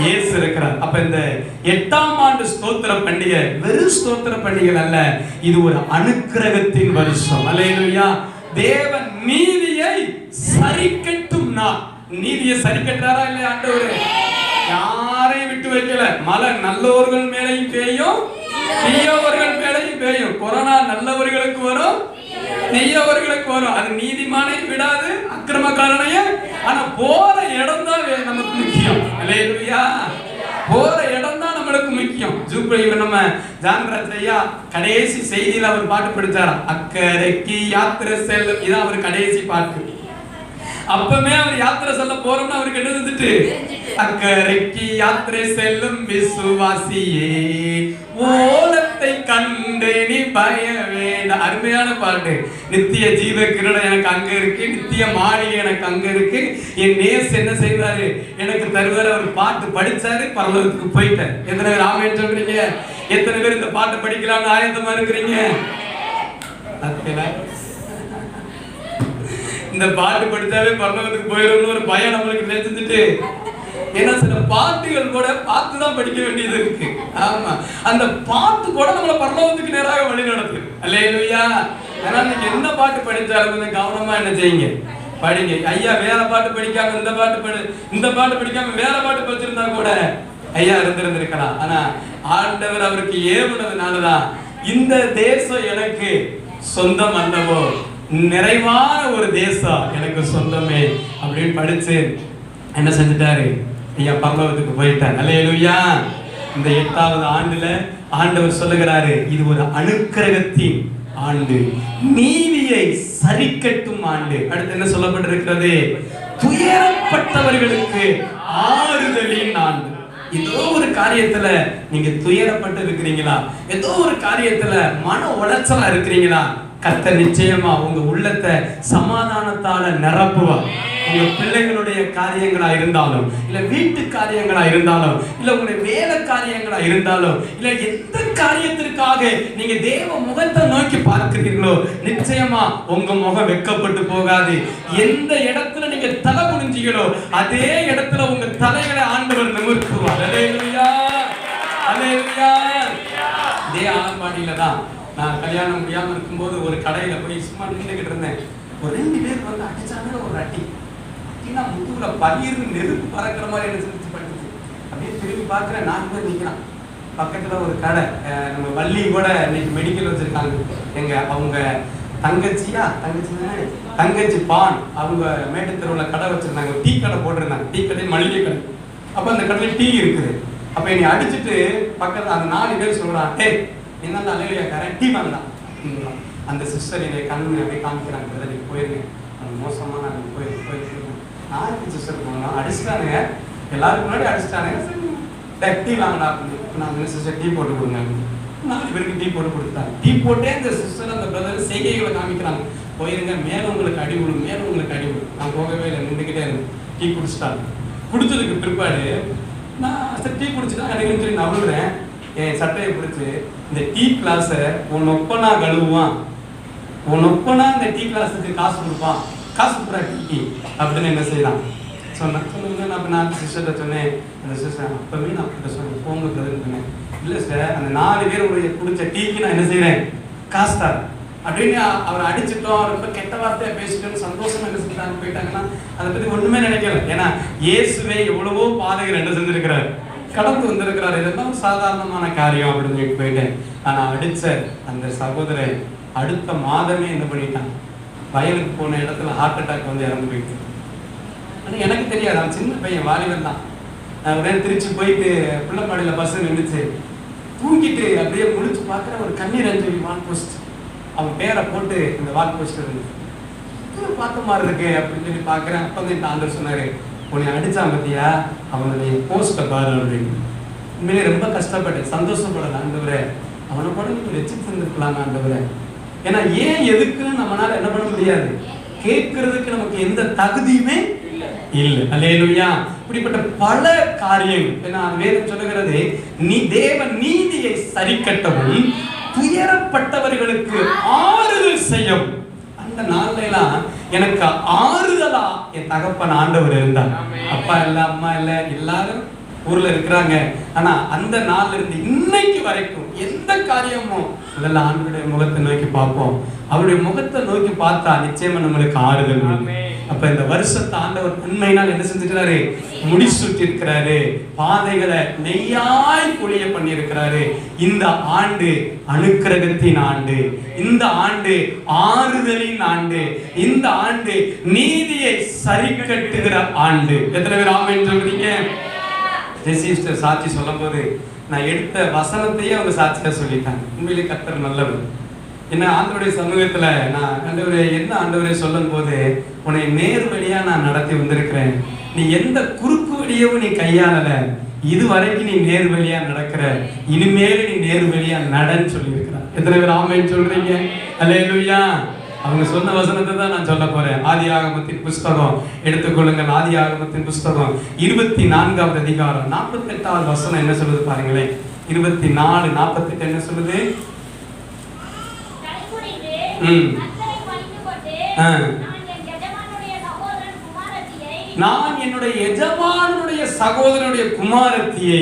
இயேசு இருக்கிறார். அப்ப இந்த 8ஆம் ஆண்டு ஸ்தோத்திர பண்டிகை வெறும் ஸ்தோத்திர பண்டிகை அல்ல, இது ஒரு அனுக்கிரகத்தின் வருஷம். அல்லேலூயா. தேவன் நீதியை சரிக்கட்டும் நாள். நீதியை சரிக்கட்டாரா இல்லையா ஆண்டவரே? யாரையும் விட்டு வைக்கல. மழை நல்லவர்கள் மேலையும் பெய்யும், தீயவர்கள் மேலையும் பெய்யும். கொரோனா நல்லவர்களுக்கு வரும், தீயவர்களுக்கு வரும். அது நீதிமானை விடாது, அக்கிரமக்காரனையும். ஆனா போற இடம் தான் நமக்கு முக்கியம். அல்லேலூயா. போற இடம் தான் நம்மளுக்கு முக்கியம். ஜூப்ளிவர் நம்ம ஜான்ராஜ் ஐயா கடைசி செய்தியில அவர் பாட்டு படிச்சாராம், அக்கறைக்கு யாத்திரை செல்லும். இதான் அவர் கடைசி பாட்டு. அப்பமே அவர் யாத்திரை செல்ல போறோம்னு அவருக்கு என்ன இருந்துட்டு, அக்கறைக்கு யாத்திரை செல்லும் விசுவாசியே ஓலத்தை கண்டு நீ பய வேண்டாம். அருமையான பாட்டு. நித்திய ஜீவ கிரீடம் எனக்கு அங்க இருக்கு, நித்திய மாளிகை எனக்கு அங்க இருக்கு, என் நேசு என்ன செய்வாரு எனக்கு தருவாரு. அவர் பாட்டு படிச்சாரு, பரலோகத்துக்கு போயிட்டார். எத்தனை பேர் ஆமென் சொல்றீங்க? எத்தனை பேர் இந்த பாட்டு படிக்கலாம்னு ஆயத்தமா இருக்கிறீங்க? இந்த பாட்டு படிச்சாவே பரலோகத்துக்கு போயிடும்னு ஒரு பயம் நம்மளுக்கு நினைச்சிட்டு, ஏன்னா சில பாட்டுகள் கூட பார்த்துதான் படிக்க வேண்டியது இருக்கு. ஆமா, அந்த பாட்டு கூட நம்மள பரலோகத்துக்கு நேராக வழி நடத்துது. அல்லேலூயா. அதனால நீங்க என்ன பாட்டு படிச்சாலும் கொஞ்சம் கவனமா என்ன செய்யுங்க, படிங்க. ஐயா வேற பாட்டு படிக்காம இந்த பாட்டு படிக்காம வேற பாட்டு படிச்சிருந்தா கூட ஐயா இருந்திருக்கலாம். ஆனா ஆண்டவர் அவருக்கு ஏவுனதுனாலதான் இந்த தேசம் எனக்கு சொந்தம் அல்லவோ, நிறைவான ஒரு தேசம் எனக்கு சொந்தமே அப்படின்னு படிச்சு என்ன செஞ்சுட்டாரு, ஐயா பரலோகத்துக்கு போயிட்டார். அல்லேலூயா. இந்த 8வது ஆண்டுல ஆண்டவர் சொல்லுகிறாரு, இது ஒரு அனுக்கிரகத்தின் ஆண்டு, நீதியை சரிக்கட்டும் ஆண்டு. அடுத்து என்ன சொல்லப்பட்டிருக்கிறது, துயரப்பட்டவர்களுக்கு ஆறுதலின் ஆண்டு. ஏதோ ஒரு காரியத்துல நீங்க துயரப்பட்டு இருக்கிறீங்களா, ஏதோ ஒரு காரியத்துல மன உளைச்சலா இருக்கிறீங்களா, கர்த்தர் நிச்சயமா உங்க உள்ளத்தை சமாதானத்தால நிரப்புவார். உங்க பிள்ளைகளுடைய காரியங்களா இருந்தாலும், இல்ல வீட்டு காரியங்களா இருந்தாலும், இல்ல உங்களுடைய வேலை காரியங்களா இருந்தாலும், இல்ல எந்த காரியத்திற்காக நீங்க தேவ முகத்தை நோக்கி பார்க்கிறீர்களோ, நிச்சயமா உங்க முகம் வெட்கப்பட்டு போகாது. எந்த இடத்துல நீங்க தலை குனிஞ்சீங்களோ அதே இடத்துல உங்க தலைகளை ஆண்டவர் நிமிர்த்துவார். அல்லேலூயா. அல்லேலூயா. இதே ஆலம்பாடியில தான் நான் கல்யாணம் முடியாம இருக்கும்போது ஒரு கடையில போய் சும்மா நின்றுகிட்டு இருந்தேன். ஒரு 2 பேர் வந்து அடிச்சாங்க, ஒரு அடி முதுகுல பயிர் நெருப்பு பறக்கிற மாதிரி என்ன செஞ்சு பண்ணுச்சு. அப்படியே திரும்பி பார்க்கிறேன், 4 பேர் நிற்கிறான். பக்கத்துல ஒரு கடை, நம்ம வள்ளி கூட இன்னைக்கு மெடிக்கல் வச்சிருக்காங்க. எங்க அவங்க தங்கச்சி பான் அவங்க மேட்டுத்தெருவுல கடை வச்சிருந்தாங்க, டீ கடை போட்டிருந்தாங்க, டீ கடை மளிகை கடை. அப்ப அந்த கடையில டீ இருக்குது. அப்ப என்னை அடிச்சுட்டு பக்கத்துல அந்த 4 பேர் சொல்றான், ஏய் என்னதான் அலையிலையாக்காரன் டீ வாங்கலாம். அந்த சிஸ்டர் என்னை கண்ணு அப்படியே காமிக்கிறாங்க, நீங்க போயிருங்க, அந்த மோசமா நான் போயிருக்கேன். நாளைக்கு சிஸ்டர் போனோம், அடிச்சிட்டானுங்க, எல்லாருக்கும் முன்னாடி அடிச்சிட்டானுங்க, டீ வாங்கலாம் அப்படின்னு. நான் சிஸ்டர் டீ போட்டு கொடுங்க, 4 பேருக்கு டீ போட்டு கொடுத்தாங்க. டீ போட்டே இந்த சிஸ்டர் அந்த பிரதர் செய்கைகளை காமிக்கிறாங்க, போயிருங்க மேல உங்களுக்கு அடி விடும், மேல உங்களுக்கு அடி விடும். நான் போகவே இல்லை, நின்றுக்கிட்டே இருந்தேன். டீ குடிச்சிட்டாங்க. குடிச்சதுக்கு பிற்பாடு நான் டீ குடிச்சுதான் எனக்கு சொல்லி நான் விழுறேன். என் சட்டையை பிடிச்சி, இந்த டீ கிளாஸை உன் ஒப்பனா கழுவுவான், உன் ஒப்பனா இந்த டீ கிளாஸுக்கு காசு கொடுப்பான், காசு கொடுக்குறா டீ அப்படின்னு என்ன செய்யலாம் சொன்னேன். நான் சிஸ்டர்கிட்ட சொன்னேன், அந்த சிஸ்டர் அப்பவே நான் கிட்ட சொன்னேன், போங்க சொன்னேன். இல்லை சார், அந்த 4 பேர் உடைய குடிச்ச டீக்கு நான் என்ன செய்யறேன், காசு தரேன் அப்படின்னு. அவரை அடிச்சுட்டோம், ரொம்ப கெட்ட வார்த்தையா பேசிட்டோம், சந்தோஷமா என்ன செஞ்சுட்டாங்க போயிட்டாங்கன்னா அதை பத்தி ஒண்ணுமே நினைக்கல. ஏன்னா இயேசுவே எவ்வளவோ பாதைகள் என்ன செஞ்சிருக்கிறார், கடந்து வந்திருக்கிறார். இதெல்லாம் சாதாரணமான காரியம் அப்படின்னு சொல்லிட்டு போயிட்டேன். ஆனா அடிச்ச அந்த சகோதரன் அடுத்த மாதமே என்ன பண்ணிட்டான், வயலுக்கு போன இடத்துல ஹார்ட் அட்டாக் வந்து இறந்து போயிட்டு. ஆனால் எனக்கு தெரியாது, அவன் சின்ன பையன், வாலிபன் தான். நான் உடனே திருச்சி போயிட்டு பிள்ளைப்பாடியில் பஸ் நின்றுச்சு, தூங்கிட்டு அப்படியே முடிச்சு பார்க்குற ஒரு கண்ணீர் அஞ்சலி வால் போஸ்ட், அவன் பேரை போட்டு இந்த வால் போஸ்ட் இருந்துச்சு. பார்த்த மாதிரி இருக்கு அப்படின்னு சொல்லி பார்க்குறேன். அப்போ வந்து இந்த ஆண்டவர் சொன்னாரு, உன்னை அடிச்சான் பத்தியா, அவனுடைய போஸ்ட்டை பாரு அப்படின்னு. உண்மையிலே ரொம்ப கஷ்டப்பட்டேன், சந்தோஷப்படல. ஆண்டவரே அவனை கூட நீங்க வச்சுட்டு இருந்துருக்கலாம் ஆண்டவரே, ஏன்னா ஏன் எதுக்குன்னு நம்மளால என்ன பண்ண முடியாது, கேட்கறதுக்கு நமக்கு எந்த தகுதியுமே இல்லை. அல்லேலூயா. இப்படிப்பட்ட பல காரியங்கள். ஏன்னா வேதம் சொல்லுகிறது, நீ தேவ நீதியை சரி கட்டவும் துயரப்பட்டவர்களுக்கு ஆறுதல் செய்யும். அந்த நாள்ல எல்லாம் எனக்கு ஆறுதலா என் தகப்பன் ஆண்டவர் இருந்தார். அப்பா இல்ல, அம்மா இல்ல, எல்லாரும் ஊர்ல இருக்கிறாங்க. ஆனா அந்த நாள்ல இருந்து இன்னைக்கு வரைக்கும் எந்த காரியமும் முதல்ல ஆண்டவருடைய முகத்தை நோக்கி பார்ப்போம். அவருடைய முகத்தை நோக்கி பார்த்தா நிச்சயமா நம்மளுக்கு ஆறுதல். அப்ப இந்த வருஷத்தை ஆண்டவர் உண்மையினால் என்ன செஞ்சுக்கிறாரு, முடிசூட்டி இருக்கிறாரு. பாதைகளை நெய்யாய் பொழிய பண்ணி இருக்கிறாரு. இந்த ஆண்டு அனுக்கிரகத்தின் ஆண்டு, இந்த ஆண்டு ஆறுதலின் ஆண்டு, இந்த ஆண்டு நீதியை சரி கட்டுகிற ஆண்டு. எத்தனை பேர் ஆமென் சொல்றீங்க? ஜெசிஸ்டர் சாட்சி சொல்லும் போது நான் எடுத்த வசனத்தையே அவங்க சாட்சியா சொல்லிட்டாங்க. உண்மையிலே கர்த்தர் நல்லவர். என்ன ஆண்டவருடைய சமூகத்துல நான் ஆண்டவரே என்ன ஆண்டவரே சொல்லும் போது, உன்னை நேர் வழியா நான் நடத்தி வந்திருக்கிறேன். நீ எந்த குறுக்கு வழியவும் நீ கையாளல. இது வரைக்கும் நீ நேர் வழியா நடக்கிற, இனிமேல் நீ நேர் வழியா நடன்னு சொல்லி இருக்கிறார். எத்தனை பேர் ஆமென் சொல்றீங்க? அல்லேலூயா. அவங்க சொன்ன வசனத்தை தான் நான் சொல்ல போறேன். ஆதியாகமத்தின் புஸ்தகம் எடுத்துக்கொள்ளுங்கள். ஆதியாகமத்தின் புஸ்தகம் 24வது அதிகாரம் 48வது வசனம் என்ன சொல்லுது பாருங்களேன். 24:48 என்ன சொல்லுது? நான் என்னுடைய எஜமானுடைய சகோதரனுடைய குமாரத்தியை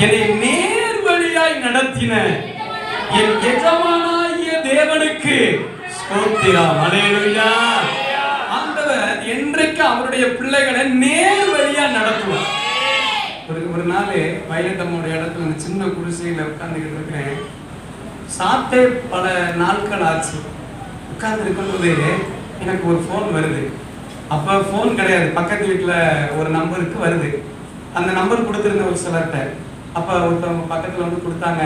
என்னை நேர் வழியாய் நடத்தின என் எஜமானாகிய தேவனுக்கு ஸ்தோத்திரம். அல்லேலூயா. ஆண்டவர் என்றைக்கு அவருடைய பிள்ளைகளை நேர் வழியா நடத்துவார். ஒரு நாள் வயலத்தம்முடைய இடத்துல சின்ன குடிசையில உட்கார்ந்துகிட்டு இருக்கிறேன். சாப்பிட்டே பல நாட்கள் ஆச்சு. உட்கார்ந்து இருக்கும்போது எனக்கு ஒரு ஃபோன் வருது. அப்ப ஃபோன் கிடையாது, பக்கத்து வீட்டுல ஒரு நம்பருக்கு வருது. அந்த நம்பர் கொடுத்துருந்த ஒரு சிலர்கிட்ட. அப்ப ஒருத்தவங்க பக்கத்துல வந்து கொடுத்தாங்க,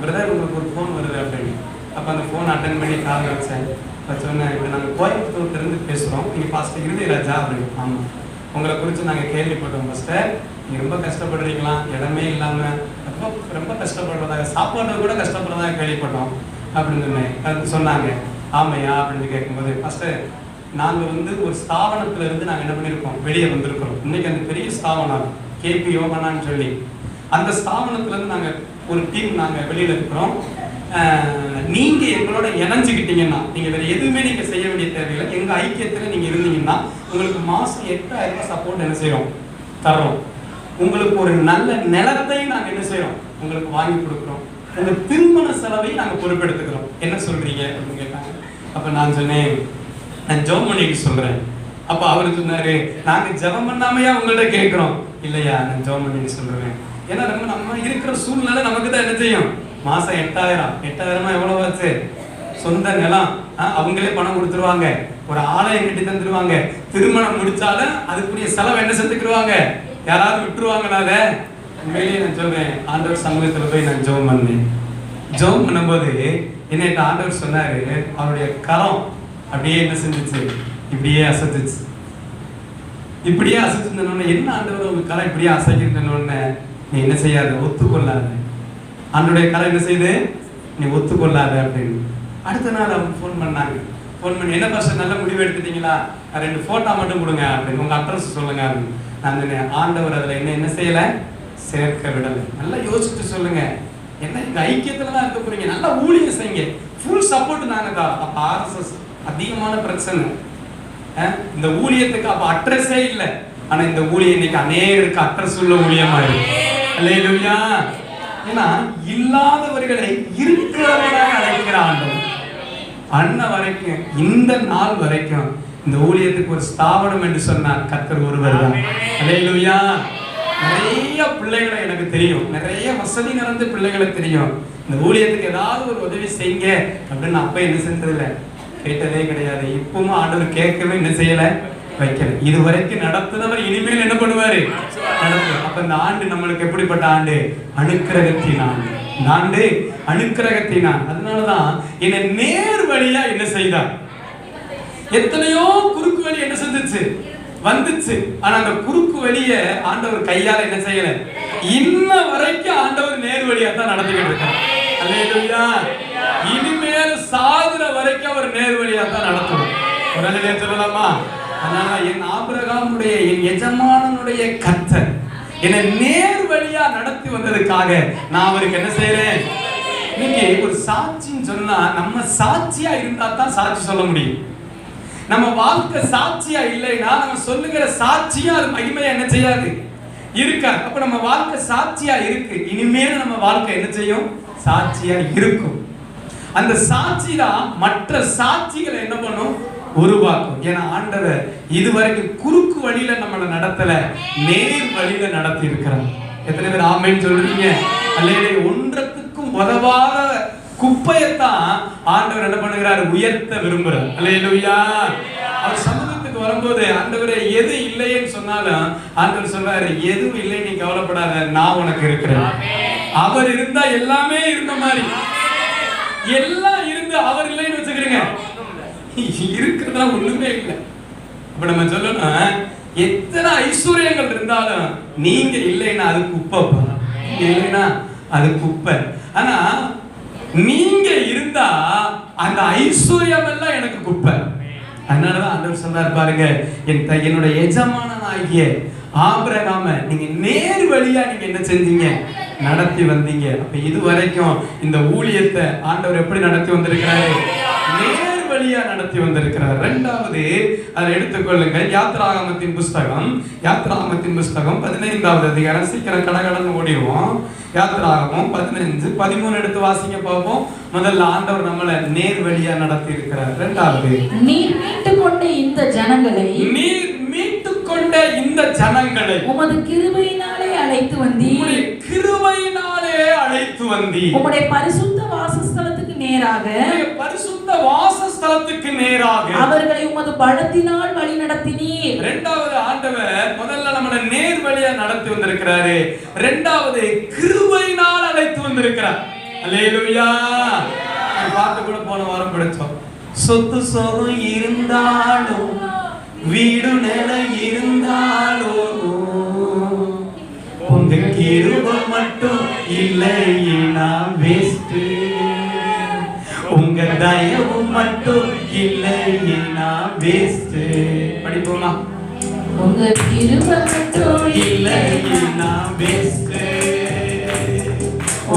பிரதர் உங்களுக்கு ஒரு ஃபோன் வருது அப்படின்னு. அப்போ அந்த ஃபோன் அட்டன் பண்ணி கால் வச்சேன். சொன்னேன், இப்போ நாங்கள் கோயம்புத்தூர்லேருந்து பேசுகிறோம், நீங்கள் பாஸ்டர் இருதயராஜா அப்படின்னு. ஆமாம், உங்களை குறித்து நாங்கள் கேள்விப்பட்டோம் பாஸ்டர், நீங்கள் ரொம்ப கஷ்டப்படுறீங்களா, இடமே இல்லாமல் ரொம்ப கஷ்டப்படுறதாக, சாப்பாடு கூட கஷ்டப்படுறதாக கேள்விப்பட்டோம் அப்படின்னு சொன்னேன். சொன்னாங்க ஆமையா அப்படின்னு கேட்கும்போது, பாஸ்டர் நாங்கள் வந்து ஒரு ஸ்தாபனத்துல இருந்து நாங்கள் என்ன பண்ணியிருக்கோம், வெளியே வந்திருக்கிறோம். இன்னைக்கு அந்த பெரிய ஸ்தாபனம் கேபி யோகனான்னு சொல்லி அந்த ஸ்தாபனத்துல இருந்து நாங்கள் ஒரு டீம் நாங்கள் வெளியில இருக்கிறோம். நீங்க எங்களோட இணைஞ்சுக்கிட்டீங்கன்னா, நீங்க வேற எதுவுமே நீங்க செய்ய வேண்டிய தேவையில்லை. எங்க ஐக்கியத்துல நீங்க இருந்தீங்கன்னா உங்களுக்கு மாசம் 8000 ரூபாய் சப்போர்ட் என்ன செய்யறோம், தர்றோம். உங்களுக்கு ஒரு நல்ல நிலத்தையும் நாங்க என்ன செய்யறோம், உங்களுக்கு வாங்கி கொடுக்குறோம். உங்க திருமண செலவை நாங்க பொறுப்பெடுத்துக்கிறோம். என்ன சொல்றீங்க அப்படின்னு கேட்டாங்க. அப்ப நான் சொன்னேன், நான் ஜெபம் பண்ணிட்டு சொல்றேன். அப்ப அவரு சொன்னாரு, நாங்க ஜெபம் பண்ணாமையா உங்கள்ட்ட கேட்கிறோம். இல்லையா, நான் ஜெபம் பண்ணிட்டு சொல்றேன். ஏன்னா நம்ம இருக்கிற சூழ்நிலை நமக்கு தான் என்ன செய்யும், மாசம் 8000 எவ்வளவு ஆச்சு, சொந்த நிலம், அவங்களே பணம் கொடுத்துருவாங்க, ஒரு ஆலயம் கட்டி தந்துருவாங்க, திருமணம் முடிச்சாலும் அதுக்குரிய செலவு என்ன செஞ்சுக்கிடுவாங்க, யாராவது விட்டுருவாங்கனால. உண்மையிலேயே நான் சொல்றேன், ஆண்டவர் சமூகத்துல போய் நான் ஜெபம் பண்ணேன். ஜெபம் பண்ணும்போது என்னட்ட ஆண்டவர் சொன்னாரு, அவருடைய கரம் அப்படியே என்ன செஞ்சிச்சு, இப்படியே அசைச்சிச்சு. இப்படியே அசைச்சிருந்தோன்னு, என்ன ஆண்டவர் உங்க கரம் இப்படியே அசைக்கிருந்தோன்னு, நீ என்ன செய்யாத, ஒத்துக்கொள்ளாத. ஆண்டோடைய கரை என்ன செய்து, நீ ஒத்துக்கொள்ளாத அப்படின்னு. அடுத்த நாள் அவங்க ஃபோன் பண்ணாங்க. ஃபோன் பண்ணி, என்ன பாஸ்டர் நல்ல முடிவு எடுத்துட்டீங்களா, 2 போட்டோ மட்டும் கொடுங்க அப்படின்னு, உங்க அட்ரஸ் சொல்லுங்க அப்படின்னு. நான் சொன்னேன், ஆண்டவர் அதுல என்ன செய்யல, சேர்க்க விடலை. நல்லா யோசிச்சுட்டு சொல்லுங்க, என்ன இந்த ஐக்கியத்துல தான் இருக்க போறீங்க, நல்லா ஊழியம் செய்யுங்க, ஃபுல் சப்போர்ட் நாங்க தான். அப்ப RSS அதிகமான பிரச்சனை, இந்த ஊழியத்துக்கு அப்ப அட்ரஸே இல்லை. ஆனா இந்த ஊழியம் இன்னைக்கு அநேகருக்கு அட்ரஸ் உள்ள ஊழியமா இருக்கு. அல்லேலூயா. ஏன்னா இல்லாதவர்களை இருக்கிறவர்களாக அழைக்கிற ஆண்டவர். அன்ன வரைக்கும், இந்த நாள் வரைக்கும் இந்த ஊழியத்துக்கு ஒரு ஸ்தாபனம் என்று சொன்னார் கர்த்தர் ஒருவர் தான். அல்லேலூயா. நிறைய பிள்ளைகளை எனக்கு தெரியும், நிறைய வசதி நிறைந்த பிள்ளைகளை தெரியும். இந்த ஊழியத்துக்கு ஏதாவது ஒரு உதவி செய்யுங்க அப்படின்னு அப்ப என்ன செஞ்சதில்லை, கேட்டதே கிடையாது. இப்பவும் ஆண்டவர் கேட்கவே என்ன செய்யல, வைக்கல. இது வரைக்கும் நடத்துனவர் இனிமேல் என்ன பண்ணுவாரு, நடத்து. அப்ப இந்த ஆண்டு நம்மளுக்கு எப்படிப்பட்ட ஆண்டு, அனுக்கிரகத்தின் ஆண்டு. இந்த ஆண்டு அனுக்கிரகத்தின் ஆண்டு. அதனாலதான் என்னை நேர் வழியா என்ன செய்தார். எத்தனையோ குறுக்கு வழி என்ன செஞ்சிச்சு, வந்துச்சு. ஆனா அந்த குறுக்கு வழிய ஆண்டவர் கையால என்ன செய்யல, இன்ன வரைக்கும் ஆண்டவர் நேர் வழியா தான் நடத்திக்கிட்டு இருக்கார். அல்லேலூயா. இனிமேல் சாகுற வரைக்கும் அவர் நேர் வழியா தான் நடத்துவார். ஒரு அல்லேலூயா சொல்லலாமா? அதனால என் ஆபிரகாமுடைய என் எஜமானனுடைய கர்த்தர் என்னை நேர் வழியா நடத்தி வந்ததுக்காக நான் அவருக்கு என்ன செய்யறேன்? இன்னைக்கு ஒரு சாட்சின்னு சொன்னா நம்ம சாட்சியா இருந்தா தான் சாட்சி சொல்ல முடியும். நம்ம வாழ்க்கை சாட்சியா இல்லைன்னா நம்ம சொல்லுகிற சாட்சியா அது மகிமையா என்ன செய்யாது, இருக்காது. அப்ப நம்ம வாழ்க்கை சாட்சியா இருக்கு, இனிமேல் நம்ம வாழ்க்கை என்ன செய்யும்? சாட்சியா இருக்கும். அந்த சாட்சி தான் மற்ற சாட்சிகளை என்ன பண்ணும்? உருவாக்கும். ஏன்னா ஆண்டவர் இதுவரைக்கும் குறுக்கு வழியில நம்மளை நடத்தல, நேர் வழியில நடத்தி இருக்கிறார். எத்தனை பேர் ஆமென் சொல்றீங்க? அல்லேலூயா. ஒன்றத்துக்கும் உதவாத குப்பையத்தான் ஆண்டவர் என்ன பண்ணுகிறார்? உயர்த்த விரும்புறார். அல்லேலூயா. அவர் சமூகத்துக்கு வரும்போது ஆண்டவரே எது இல்லைன்னு சொன்னாலும் ஆண்டவர் சொல்றாரு, எதுவும் இல்லை நீ கவலைப்படாத, நான் உனக்கு இருக்கிறேன். அவர் இருந்தா எல்லாமே இருந்த மாதிரி, எல்லாம் இருந்து அவர் இல்லைன்னு வச்சுக்கிறீங்க, இருக்கிறதா ஒண்ணுமே இல்லை. அப்ப நம்ம சொல்லணும், எத்தனை ஐஸ்வர்யங்கள் இருந்தாலும் நீங்க இல்லைன்னா அது குப்பை, இல்லைன்னா அது குப்பை. ஆனா நீங்க இருந்தா அந்த ஐஸ்வர்யம் எல்லாம் எனக்கு குப்பை. அதனாலதான் ஆண்டவர் சொன்னார் பாருங்க, என்னுடைய எஜமானனாகிய ஆபிரகாம நீங்க நேர் வழியா நீங்க என்ன செஞ்சீங்க? நடத்தி வந்தீங்க. அப்ப இது வரைக்கும் இந்த ஊழியத்தை ஆண்டவர் எப்படி நடத்தி வந்திருக்கிறாரு? நேர் வழியா நடத்தி வந்திருக்கிறார். இரண்டாவது அதை எடுத்துக்கொள்ளுங்க, யாத்ராகமத்தின் புஸ்தகம் 15வது அதிகாரம். சீக்கிரம் கடகடன்னு ஓடிடுவோம். யாத்ராகமம் 15:13 எடுத்து வாசிங்க பார்ப்போம். முதல்ல ஆண்டவர் நம்மளை நேர் வழியா நடத்தி இருக்கிறார். இரண்டாவது, நீர் மீட்டுக்கொண்ட இந்த ஜனங்களை உமது கிருபையினாலே அழைத்து வந்தீர். கிருபையினாலே அழைத்து வந்தீர். உம்முடைய பரிசுத்த வாசஸ்தலத்துக்கு நேராக, பரிசுத்த வாசஸ்தலத்துக்கு நேராக அவர்களை உமது பலத்தினால் வழி நடத்தினீர். இரண்டாவது, ஆண்டவர் முதல்ல நம்மளை நேர் வழியா நடத்தி வந்திருக்கிறாரு. இரண்டாவது, கிருபையினால் அழைத்து வந்திருக்கிறார். அல்லேலூயா. பாட்டு கூட போன வாரம் படிச்சோம். சொத்து சோகம் இருந்தாலும் வீடு நிலை இருந்தாலும் உங்க கிருபை மட்டும் இல்லைனா வேஸ்ட், உங்க தயவு மட்டும் இல்லைனா வேஸ்ட். படிப்போமா? உங்க கிருபை மட்டும் இல்லைனா வேஸ்ட்,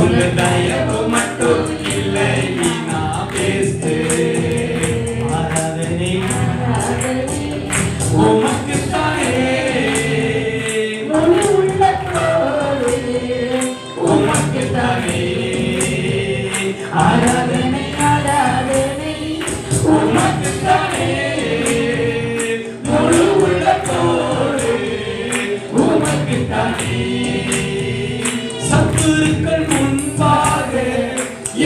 உங்க தயவு மட்டும் இல்லைனா வேஸ்ட். ஆராதனை உமக்கு தானே, முழு உள்ளத்தோடு உமக்கு தானே. ஆராதனை ஆராதனை உமக்கு தானே, முழு உள்ளத்தோடு உமக்கு தானே. சத்துருக்கள் முன்பாக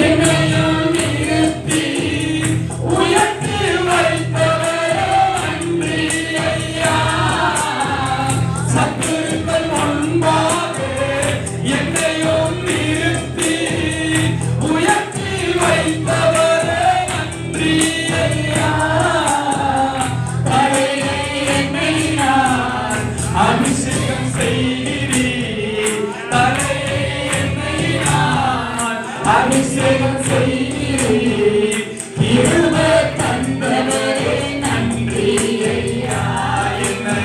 என்னையும் நிறுத்தி உயர்த்தி வைத்தவரே நன்றி ஐயா. சத்துருக்கள் முன்பாக என்னையும் நிறுத்தி உயர்த்தி வைத்தவரே நன்றி ஐயா. தலையை என்னை நான் அபிஷேகம் செய்கிறீர், தலையை என்னை நான் அபிஷேகம் செய்கிறீர். கிருபை தந்தவரே நன்றி ஐயா. என்னை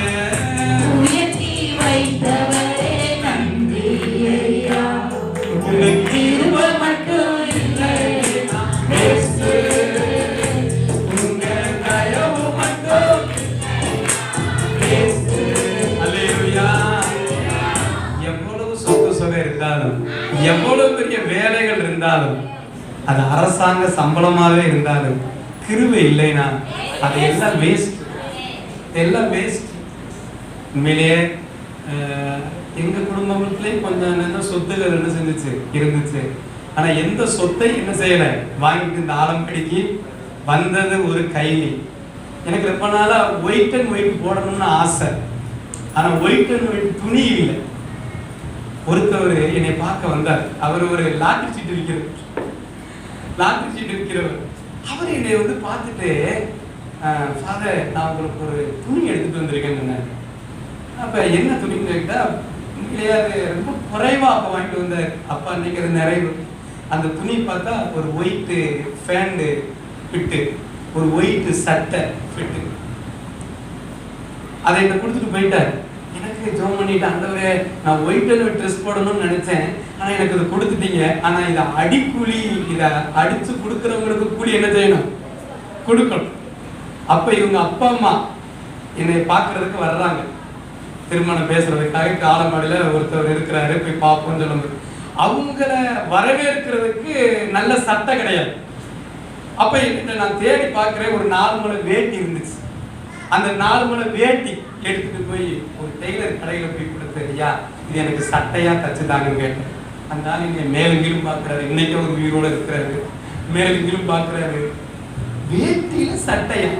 உயர்த்தி வைத்தவரே நன்றி ஐயா. உங்க கிருபை மட்டும் இல்லைனா வேஸ்ட், உங்க தயவு மட்டும் வேஸ்ட். அல்லேலூயா. எவ்வளவு சொத்து சுகம் இருந்தாலும், எவ்வளவு பெரிய வேலைகள் இருந்தாலும், அது அரசாங்க சம்பளமாவே இருந்தாலும், கிருபை இல்லைனா அது எல்லாம் வேஸ்ட், எல்லாம் வேஸ்ட். உண்மையிலேயே எங்க குடும்பத்திலே கொஞ்சம் என்ன சொத்துகள் என்ன செஞ்சுச்சு இருந்துச்சு. ஆனா எந்த சொத்தை என்ன செய்யல வாங்கிட்டு இந்த ஆலம்படிக்கு வந்தது ஒரு கைலி. எனக்கு ரொம்ப நாளா ஒயிட் அண்ட் ஒயிட் போடணும்னு ஆசை, ஆனா ஒயிட் அண்ட் ஒயிட் துணி இல்லை. ஒருத்தவர் என்னை பார்க்க வந்தார். அவர் ஒரு லாட்டரி சீட்டு விற்கிறவர். அவர் என்னை வந்து பார்த்துட்டு, ஃபாதர் நான் உங்களுக்கு ஒரு துணி எடுத்துட்டு வந்திருக்கேன்னு சொன்னார். அப்ப என்ன துணின்னு கேட்டா, அது ரொம்ப குறைவா அப்ப வாங்கிட்டு வந்தார். அப்பா நினைக்கிற நிறைவு. அந்த துணி பார்த்தா ஒரு ஒயிட் பேண்ட் ஃபிட்டு, ஒரு ஒயிட் சட்டை ஃபிட்டு. அதை என்ன கொடுத்துட்டு போயிட்டார். எனக்கு ஜோம் பண்ணிட்டு, ஆண்டவரே நான் ஒயிட் ட்ரெஸ் போடணும்னு நினைச்சேன், ஆனா எனக்கு இதை கொடுத்துட்டீங்க. ஆனா இதை அடிக்கூலி, இதை அடிச்சு கொடுக்கறவங்களுக்கு கூலி என்ன செய்யணும்? கொடுக்கணும். அப்ப இவங்க அப்பா அம்மா என்னை பார்க்கறதுக்கு வர்றாங்க, திருமணம் பேசுறதுக்காக. காலமாடியில ஒருத்தர் இருக்கிறாரு, போய் பார்ப்போம்னு சொல்லும்போது அவங்கள வரவேற்கிறதுக்கு நல்ல சட்டை கிடையாது. அப்ப நான் தேடி பார்க்கிறேன், ஒரு 4 முழ வேட்டி இருந்துச்சு. அந்த 4 முழ வேட்டி எடுத்துட்டு போய் ஒரு டெய்லர் கடையில போய் கொடுத்து, ஐயா இது எனக்கு சட்டையா தச்சுதாங்கன்னு கேட்டேன். அந்த ஆள் என்னை மேலெங்கிலும் பார்க்கிறாரு, இன்னைக்கு ஒரு உயிரோட இருக்கிறாரு, மேலெங்கிலும் பார்க்கிறாரு. வேட்டியில சட்டையா?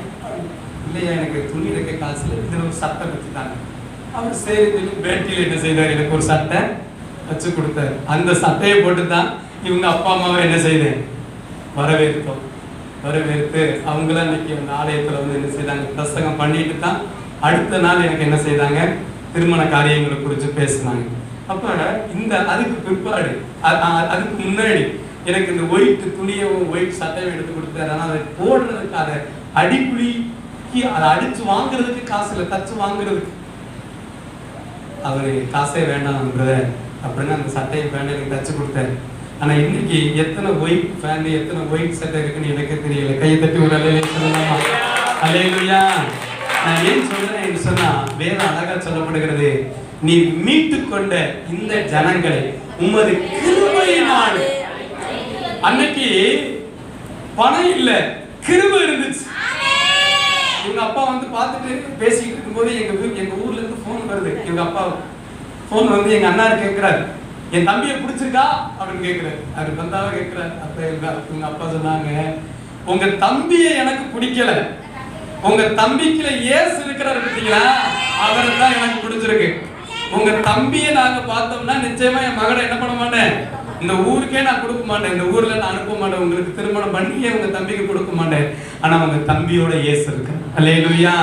இல்லையா, எனக்கு துணி இருக்க காசுல இதுல ஒரு சட்டை வச்சுட்டாங்க. அவர் சரி வேட்டியில என்ன செய்தார், எனக்கு ஒரு சட்டை வச்சு கொடுத்தாரு. அந்த சட்டையை போட்டு தான் இவங்க அப்பா அம்மாவை என்ன செய்தேன், வரவேற்போம். வரவேற்று அவங்களாம் இன்னைக்கு அந்த ஆலயத்துல வந்து என்ன செய்தாங்க, பிரசங்கம் பண்ணிட்டு தான் அடுத்த நாள் எனக்கு என்ன செய்தாங்க, திருமண காரியங்களை குறித்து பேசினாங்க. அப்ப இந்த அதுக்கு பிற்பாடு அதுக்கு முன்னாடி எனக்கு இந்த ஒயிட் துணியவும் ஒயிட் சட்டையும் எடுத்து கொடுத்தாரு. ஆனால் அதை போடுறதுக்கு, அதை அடிக்குழிக்கு அதை அடிச்சு வாங்குறதுக்கு காசு இல்லை, தச்சு வாங்குறதுக்கு. அவரு காசே வேண்டாம் பிரதர் அப்படின்னு அந்த சட்டையை பேண்ட் எனக்கு தச்சு கொடுத்தாரு. ஆனா இன்னைக்கு எத்தனை ஒயிட் பேண்ட், எத்தனை ஒயிட் சட்டை இருக்குன்னு எனக்கே தெரியல. கையை தட்டி ஒரு அல்லேலூயா சொல்லலாமா? அல்லேலூயா. நான் ஏன் சொல்றேன் சொன்னா, வேதம் அழகா சொல்லப்படுகிறது, நீ மீட்டு கொண்ட இந்த ஜனங்களை உமது கிருபையினால். அன்னைக்கு பணம் இல்ல, கிருபை இருந்துச்சு. எங்க அப்பா வந்து பார்த்துட்டு பேசிட்டு இருக்கும்போது எங்க ஊர்ல இருந்து போன் வருது. எங்க அப்பா போன் வந்து எங்க அண்ணாரு கேட்கிறாரு, என் தம்பியை பிடிச்சிருக்கா அப்படின்னு கேட்கிறாரு. அவர் வந்தாவ கேட்கிறாரு. அப்ப எங்க அப்பா சொன்னாங்க, உங்க தம்பியை எனக்கு பிடிக்கல, உங்க தம்பிக்குள்ள ஏசு இருக்கிறாரு பார்த்தீங்களா, அவரை தான் எனக்கு பிடிச்சிருக்கு. உங்க தம்பியை நாங்க பார்த்தோம்னா நிச்சயமா என் மகனை என்ன பண்ண மாட்டேன், இந்த ஊருக்கே நான் கொடுக்க மாட்டேன், இந்த ஊர்ல நான் அனுப்ப மாட்டேன், உங்களுக்கு திருமணம் பண்ணியே உங்க தம்பிக்கு கொடுக்க மாட்டேன். ஆனா உங்க தம்பியோட இயேசு இருக்கு. அல்லேலூயா.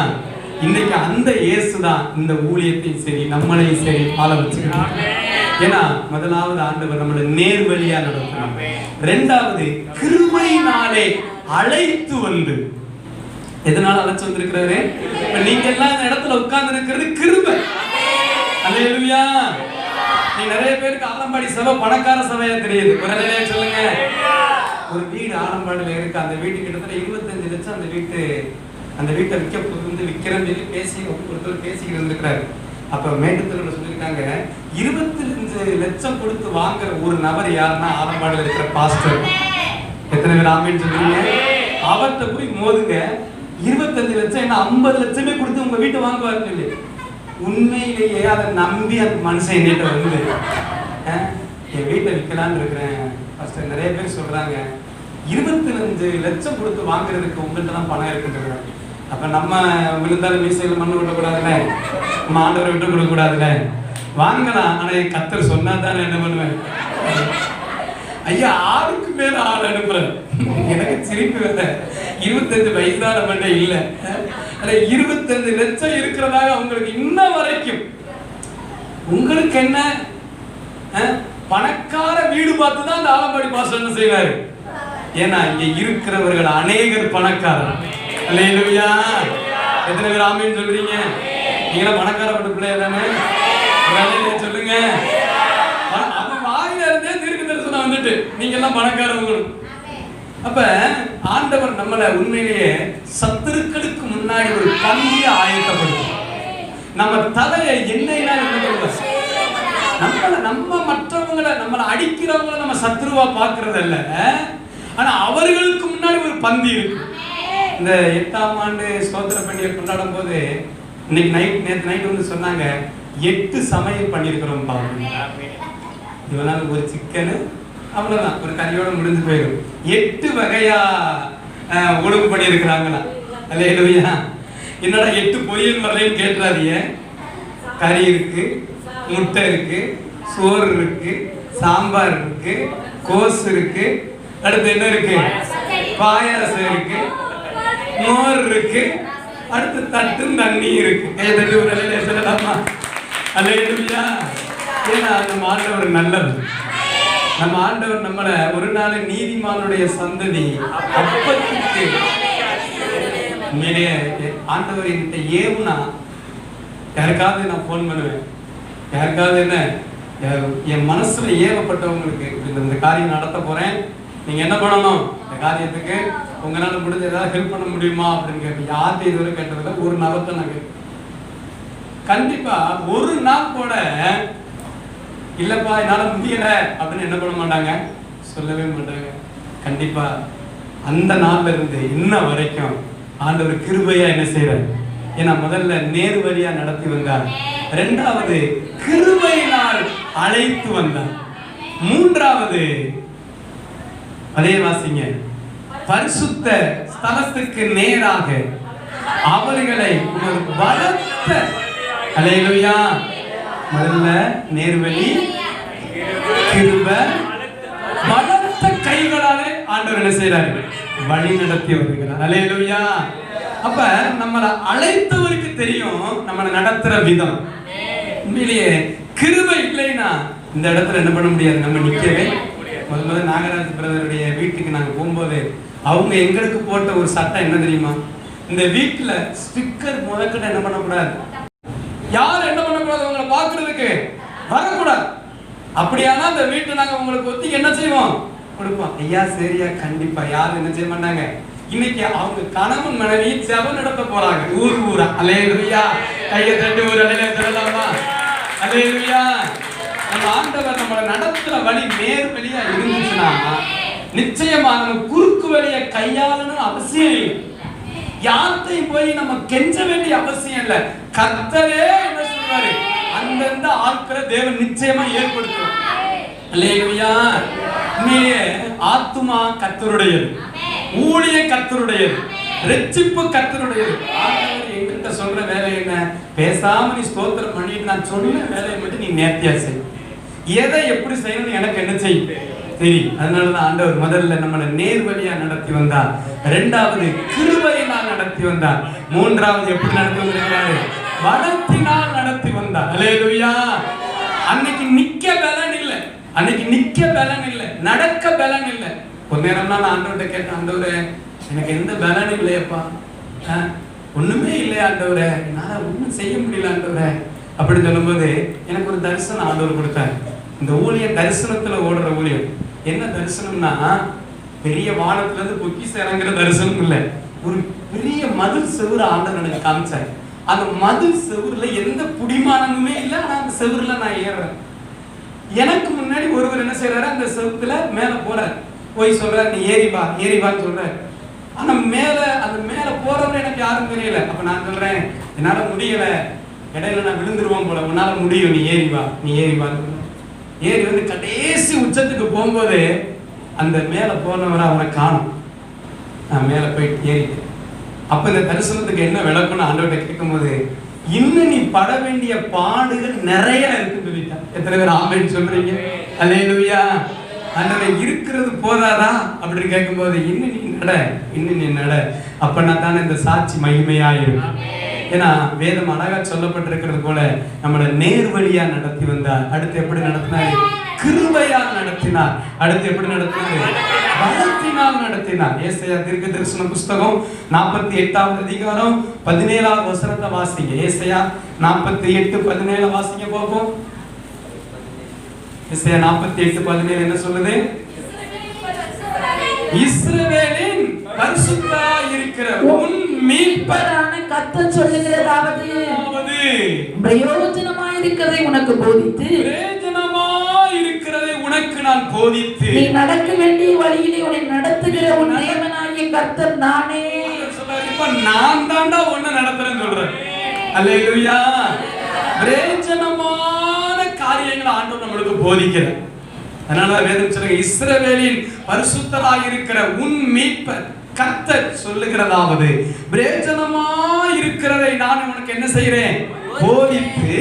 இன்னைக்கு அந்த இயேசு தான் இந்த ஊழியத்தையும் சரி நம்மளையும் சரி வாழ வச்சுக்கிறாங்க. ஏன்னா முதலாவது ஆண்டவர் நம்மளை நேர்வழியா நடத்துறாங்க, இரண்டாவது கிருபையினாலே அழைத்து வந்து. எதனால அழைச்சு வந்திருக்கிறாரு? நீங்க எல்லாம் இந்த இடத்துல உட்கார்ந்து இருக்கிறது கிருபை. அல்லேலூயா. நீ நிறைய பேருக்கு ஆலம்பாடி சபை பணக்கார சபையா தெரியுது. ஒரு நிலையை சொல்லுங்க. ஒரு வீடு ஆலம்பாடியில இருக்கு, அந்த வீட்டு கிட்டத்தட்ட 25 லட்சம். அந்த வீட்டை விற்கிறேன்னு சொல்லி பேசிக்கிட்டு இருந்திருக்கிறாரு. அப்ப மேட்டுத்தூர்ல சொல்லியிருக்காங்க, 25 லட்சம் கொடுத்து வாங்குற ஒரு நபர் யாருன்னா ஆலம்பாடியில இருக்கிற பாஸ்டர். எத்தனை பேர் ஆமேன்னு சொல்றீங்க? அவர்கிட்ட போய் மோதுங்க, 25 லட்சம் என்ன 50 லட்சமே கொடுத்து உங்க வீட்டை வாங்குவாருன்னு சொல்லி. உண்மையிலேயே அதை நம்பி அந்த மனுஷன் என்னிட்ட வந்து என் வீட்டை விற்கலான்னு இருக்கிறேன். ஃபர்ஸ்ட் நிறைய பேர் சொல்றாங்க, 25 லட்சம் கொடுத்து வாங்குறதுக்கு உங்கள்கிட்ட தான் பணம் இருக்குன்ற. அப்ப நம்ம விழுந்தாலும் மீசையில மண்ணு விடக்கூடாதுல்ல, நம்ம ஆண்டவரை விட்டு கொடுக்க கூடாதுல்ல. வாங்கலாம், ஆனா என் கத்தர் சொன்னா தானே என்ன பண்ணுவேன். ஐயா 6க்கு மேல ஆள் அனுப்புறேன். எனக்கு சிரிப்பு வேற. 25 வயசான மண்டை இல்ல, 25 லட்சம் இருக்கிறதாக உங்களுக்கு இன்ன வரைக்கும். உங்களுக்கு என்ன பணக்கார வீடு பார்த்து தான் அந்த ஆலம்பாடி பாஸ்டர் என்ன செய்வாரு. ஏன்னா இங்க இருக்கிறவர்கள் அநேகர் பணக்காரர். அல்லேலூயா. எத்தனை பேர் ஆமேன்னு சொல்றீங்க? நீங்க பணக்கார பட்டு பிள்ளைய தானே? சொல்லுங்க. அவன் வாயில இருந்தே தீர்க்க தரிசனம் வந்துட்டு நீங்க எல்லாம் பணக்காரவங்களும். அப்ப ஆண்டவர் நம்மளை உண்மையிலேயே சத்துருக்களுக்கு முன்னாடி ஒரு பந்தியை ஆயத்தப்படுத்தும். நம்ம தலையை என்னைனா நம்ம மற்றவங்களை நம்மளை அடிக்கிறவங்களை நம்ம சத்துருவா பாக்குறது இல்ல, ஆனா அவர்களுக்கு முன்னாடி ஒரு பந்தி இருக்கு. இந்த 8ஆம் ஆண்டு ஸ்தோத்திர பண்டிகை கொண்டாடும் போது நேற்று நைட் வந்து சொன்னாங்க, 8 சமையல் பண்ணியிருக்கிறோம் பாருங்க. இவனால ஒரு சிக்கனு அவ்வளவுதான், ஒரு கறியோட முடிஞ்சு போயிடும். 8 வகையா ஒழுங்கு பண்ணி இருக்கிறாங்களா? அல்லேலூயா. என்னடா 8 பொரியல் வரலைன்னு கேட்டுறாதீங்க. கறி இருக்கு, முட்டை இருக்கு, சோறு இருக்கு, சாம்பார் இருக்கு, கோஸ் இருக்கு, அடுத்து என்ன இருக்கு, பாயாசம் இருக்கு, மோர் இருக்கு, அடுத்து தட்டு தண்ணி இருக்கு. சொல்லலாமா? அல்லேலூயா. ஏன்னா நம்ம ஆண்டவர் நல்லவர். நம்ம ஆண்டவர் நம்மளை ஒரு நாள் நீதிமானுடைய சந்ததி அப்பத்துக்கு உண்மையிலேயே ஆண்டவர் என்கிட்ட ஏவுனா யாருக்காவது நான் போன் பண்ணுவேன். யாருக்காவது என்ன என் மனசுல ஏவப்பட்டவங்களுக்கு இந்த காரியம் நடத்த போறேன், நீங்க என்ன பண்ணணும், இந்த காரியத்துக்கு உங்களால முடிஞ்ச ஏதாவது ஹெல்ப் பண்ண முடியுமா அப்படின்னு கேட்பேன். யார்கிட்ட இதுவரை கேட்டதில்ல, ஒரு நபத்தை நான் கேட்பேன். கண்டிப்பா ஒரு நாள் கூட இல்லப்பா என்னால முடியல அப்படின்னு என்ன பண்ண மாட்டாங்க, சொல்லவே மாட்டாங்க. கண்டிப்பா அந்த நாள்ல இருந்து இன்ன வரைக்கும் ஆண்டவர் கிருபையா என்ன செய்யறார். ஏன்னா முதல்ல நேர் வழியா நடத்தி வந்தார், இரண்டாவது கிருபையினால் அழைத்து வந்தார், மூன்றாவது அதே வாசிங்க பரிசுத்த ஸ்தலத்துக்கு நேராக அவர்களை ஒரு பலத்த அல்லேலூயா. முதல்ல நேர்வழி, கிருபை, பலத்த கைகளாலே ஆண்டவர் என்ன செய்யறாரு, வழி நடத்தி வருகிறார். அல்லேலூயா. அப்ப நம்மளை அழைத்தவருக்கு தெரியும் நம்மளை நடத்துற விதம். உண்மையிலேயே கிருபை இல்லைன்னா இந்த இடத்துல என்ன பண்ண முடியாது, நம்ம நிக்கவே. முதல்ல நாகராஜ் பிரதருடைய வீட்டுக்கு நாங்க போகும்போது அவங்க எங்களுக்கு போட்ட ஒரு சட்டம் என்ன தெரியுமா, இந்த வீட்டுல ஸ்டிக்கர் முதற்கட்ட என்ன பண்ணக்கூடாது, யார் என்ன பண்ணக்கூடாது, உங்களை பாக்குறதுக்கு வரக்கூடாது. அப்படியானா அந்த வீட்டை நாங்க உங்களுக்கு ஒத்தி என்ன செய்வோம், கொடுப்போம். ஐயா சரியா, கண்டிப்பா. யாரும் என்ன செய்ய மாட்டாங்க. இன்னைக்கு அவங்க கணவன் மனைவி ஜெபம் நடத்த போறாங்க ஊர் ஊரா. அல்லேலூயா. கையை தட்டி ஒரு அலையில சொல்லலாமா. அல்லேலூயா. நம்ம ஆண்டவர் நம்மளை நடத்துற வழி நேர் வழியா இருந்துச்சுன்னா நிச்சயமா நம்ம குறுக்கு வழியை கையாளணும் அவசியம் இல்லை. யார்த்தையும் போய் நம்ம கெஞ்ச வேண்டிய அவசியம் இல்லை. கர்த்தரே என்ன சொல்றாரு, அந்தந்த ஆட்களை தேவன் நிச்சயமா ஏற்படுத்தும். அல்லேலூயா. உண்மையிலே ஆத்துமா கர்த்தருடையது, ஊழிய கர்த்தருடையது, ரட்சிப்பு கர்த்தருடையது. ஆண்டவர் என்கிட்ட சொல்ற வேலை என்ன, பேசாம நீ ஸ்தோத்திரம் பண்ணிட்டு நான் சொன்ன வேலையை மட்டும் நீ நேர்த்தியா செய். எதை எப்படி செய்யணும்னு எனக்கு என்ன செய்யும் தெரியும். அதனாலதான் ஆண்டவர் முதல்ல நம்மளை நேர் வழியா நடத்தி வந்தார், இரண்டாவது கிருபையினால் நடத்தி வந்தார், மூன்றாவது எப்படி நடத்தி வந்திருக்கிறாரு, பலத்தினால் நடத்தி வந்தார். அல்லேலூயா. அன்னைக்கு நிக்க பலன் இல்லை, அன்னைக்கு நிக்க பலன் இல்லை, நடக்க பலன் இல்லை. ஒரு நேரம்னா நான் ஆண்டவர்கிட்ட கேட்டேன், ஆண்டவரே எனக்கு எந்த பலனும் இல்லையப்பா, ஒண்ணுமே இல்லையா ஆண்டவரே, என்னால ஒண்ணும் செய்ய முடியல ஆண்டவரே அப்படின்னு சொல்லும்போது எனக்கு ஒரு தரிசனம் ஆண்டவர் கொடுத்தாரு. இந்த ஊழியம் தரிசனத்துல ஓடுற ஊழியம். என்ன தரிசனம்னா, பெரிய வானத்துல இருந்து பொக்கிஷம் இறங்குற தரிசனம் இல்லை, ஒரு பெரிய மதில் செவுறு ஆண்டவர் எனக்கு காமிச்சாரு. அந்த மதில் செவுறுல எந்த புடிமானமுமே இல்லை, ஆனா அந்த செவுறுல நான் ஏறுறேன். எனக்கு முன்னாடி ஒருவர் என்ன செய்யறாரு, அந்த செவுத்துல மேல போறாரு, போய் சொல்றாரு நீ ஏறிவா ஏறிவான்னு சொல்றாரு. ஆனா மேல அந்த மேல போறவரை எனக்கு யாரும் தெரியல. அப்ப நான் சொல்றேன் என்னால முடியல, இடையில நான் விழுந்துருவோம் போல, உன்னால முடியும், நீ ஏறிவா நீ ஏறிவான்னு. ஏறி வந்து கடைசி உச்சத்துக்கு போகும்போது அந்த மேல போனவரை அவனை காணும். நான் மேல போயிட்டு ஏறிட்டேன். அப்ப இந்த தரிசனத்துக்கு என்ன விளக்கம்னு ஆண்டவர்கிட்ட கேட்கும் போது, இன்னும் நீ பட வேண்டிய பாடுகள் நிறைய இருக்குன்னு சொல்லிட்டான். எத்தனை பேர் ஆமென் சொல்றீங்க? அல்லேலூயா. ஆண்டவரே இருக்கிறது போதாதா அப்படின்னு கேட்கும்போது, இன்னும் நீ நட, இன்னும் நீ நட, அப்பனா தானே இந்த சாட்சி மகிமையா இருக்கும். ஏன்னா வேதம் அழகா சொல்லப்பட்டிருக்கிறது போல நம்மளை நேர் வழியா நடத்தி வந்தார். அடுத்து எப்படி நடத்தினார், கிருபையால் நடத்தினார். அடுத்து எப்படி நடத்தினார், பலத்தினால் நடத்தினார். ஏசாயா தீர்க்கதரிசன புஸ்தகம் 48வது அதிகாரம் 17வது வசனத்தை வாசிங்க. ஏசாயா 48:17 வாசிங்க போகும். ஏசாயா 48:17 என்ன சொல்லுது, இஸ்ரவேலின் பரிசுத்தராய் இருக்கிற உன் மீட்பரான கர்த்தர் சொல்லுகிறதாவது, பிரயோஜனமாய் இருக்கிறதை உனக்கு போதித்து, பிரயோஜனமாய் இருக்கிறதை உனக்கு நான் போதித்து, நீ நடக்க வேண்டிய வழியிலே உன்னை நடத்துகிற உன் தேவனாகிய கர்த்தர் நானே. சொல்றாரு, இப்ப நான் தான்டா உன்னை நடத்துறேன்னு சொல்றேன். அல்லேலூயா. பிரயோஜனமான காரியங்களை ஆண்டவர் நம்மளுக்கு போதிக்கிறார். அதனால வேதம் சொல்லுங்க, இஸ்ரவேலின் பரிசுத்தராய் இருக்கிற உன் மீட்பர் கர்த்தர் சொல்லுகிறதாவது, பிரயோஜனமாய் இருக்கிறதை நான் உனக்கு என்ன செய்கிறேன், போதித்து,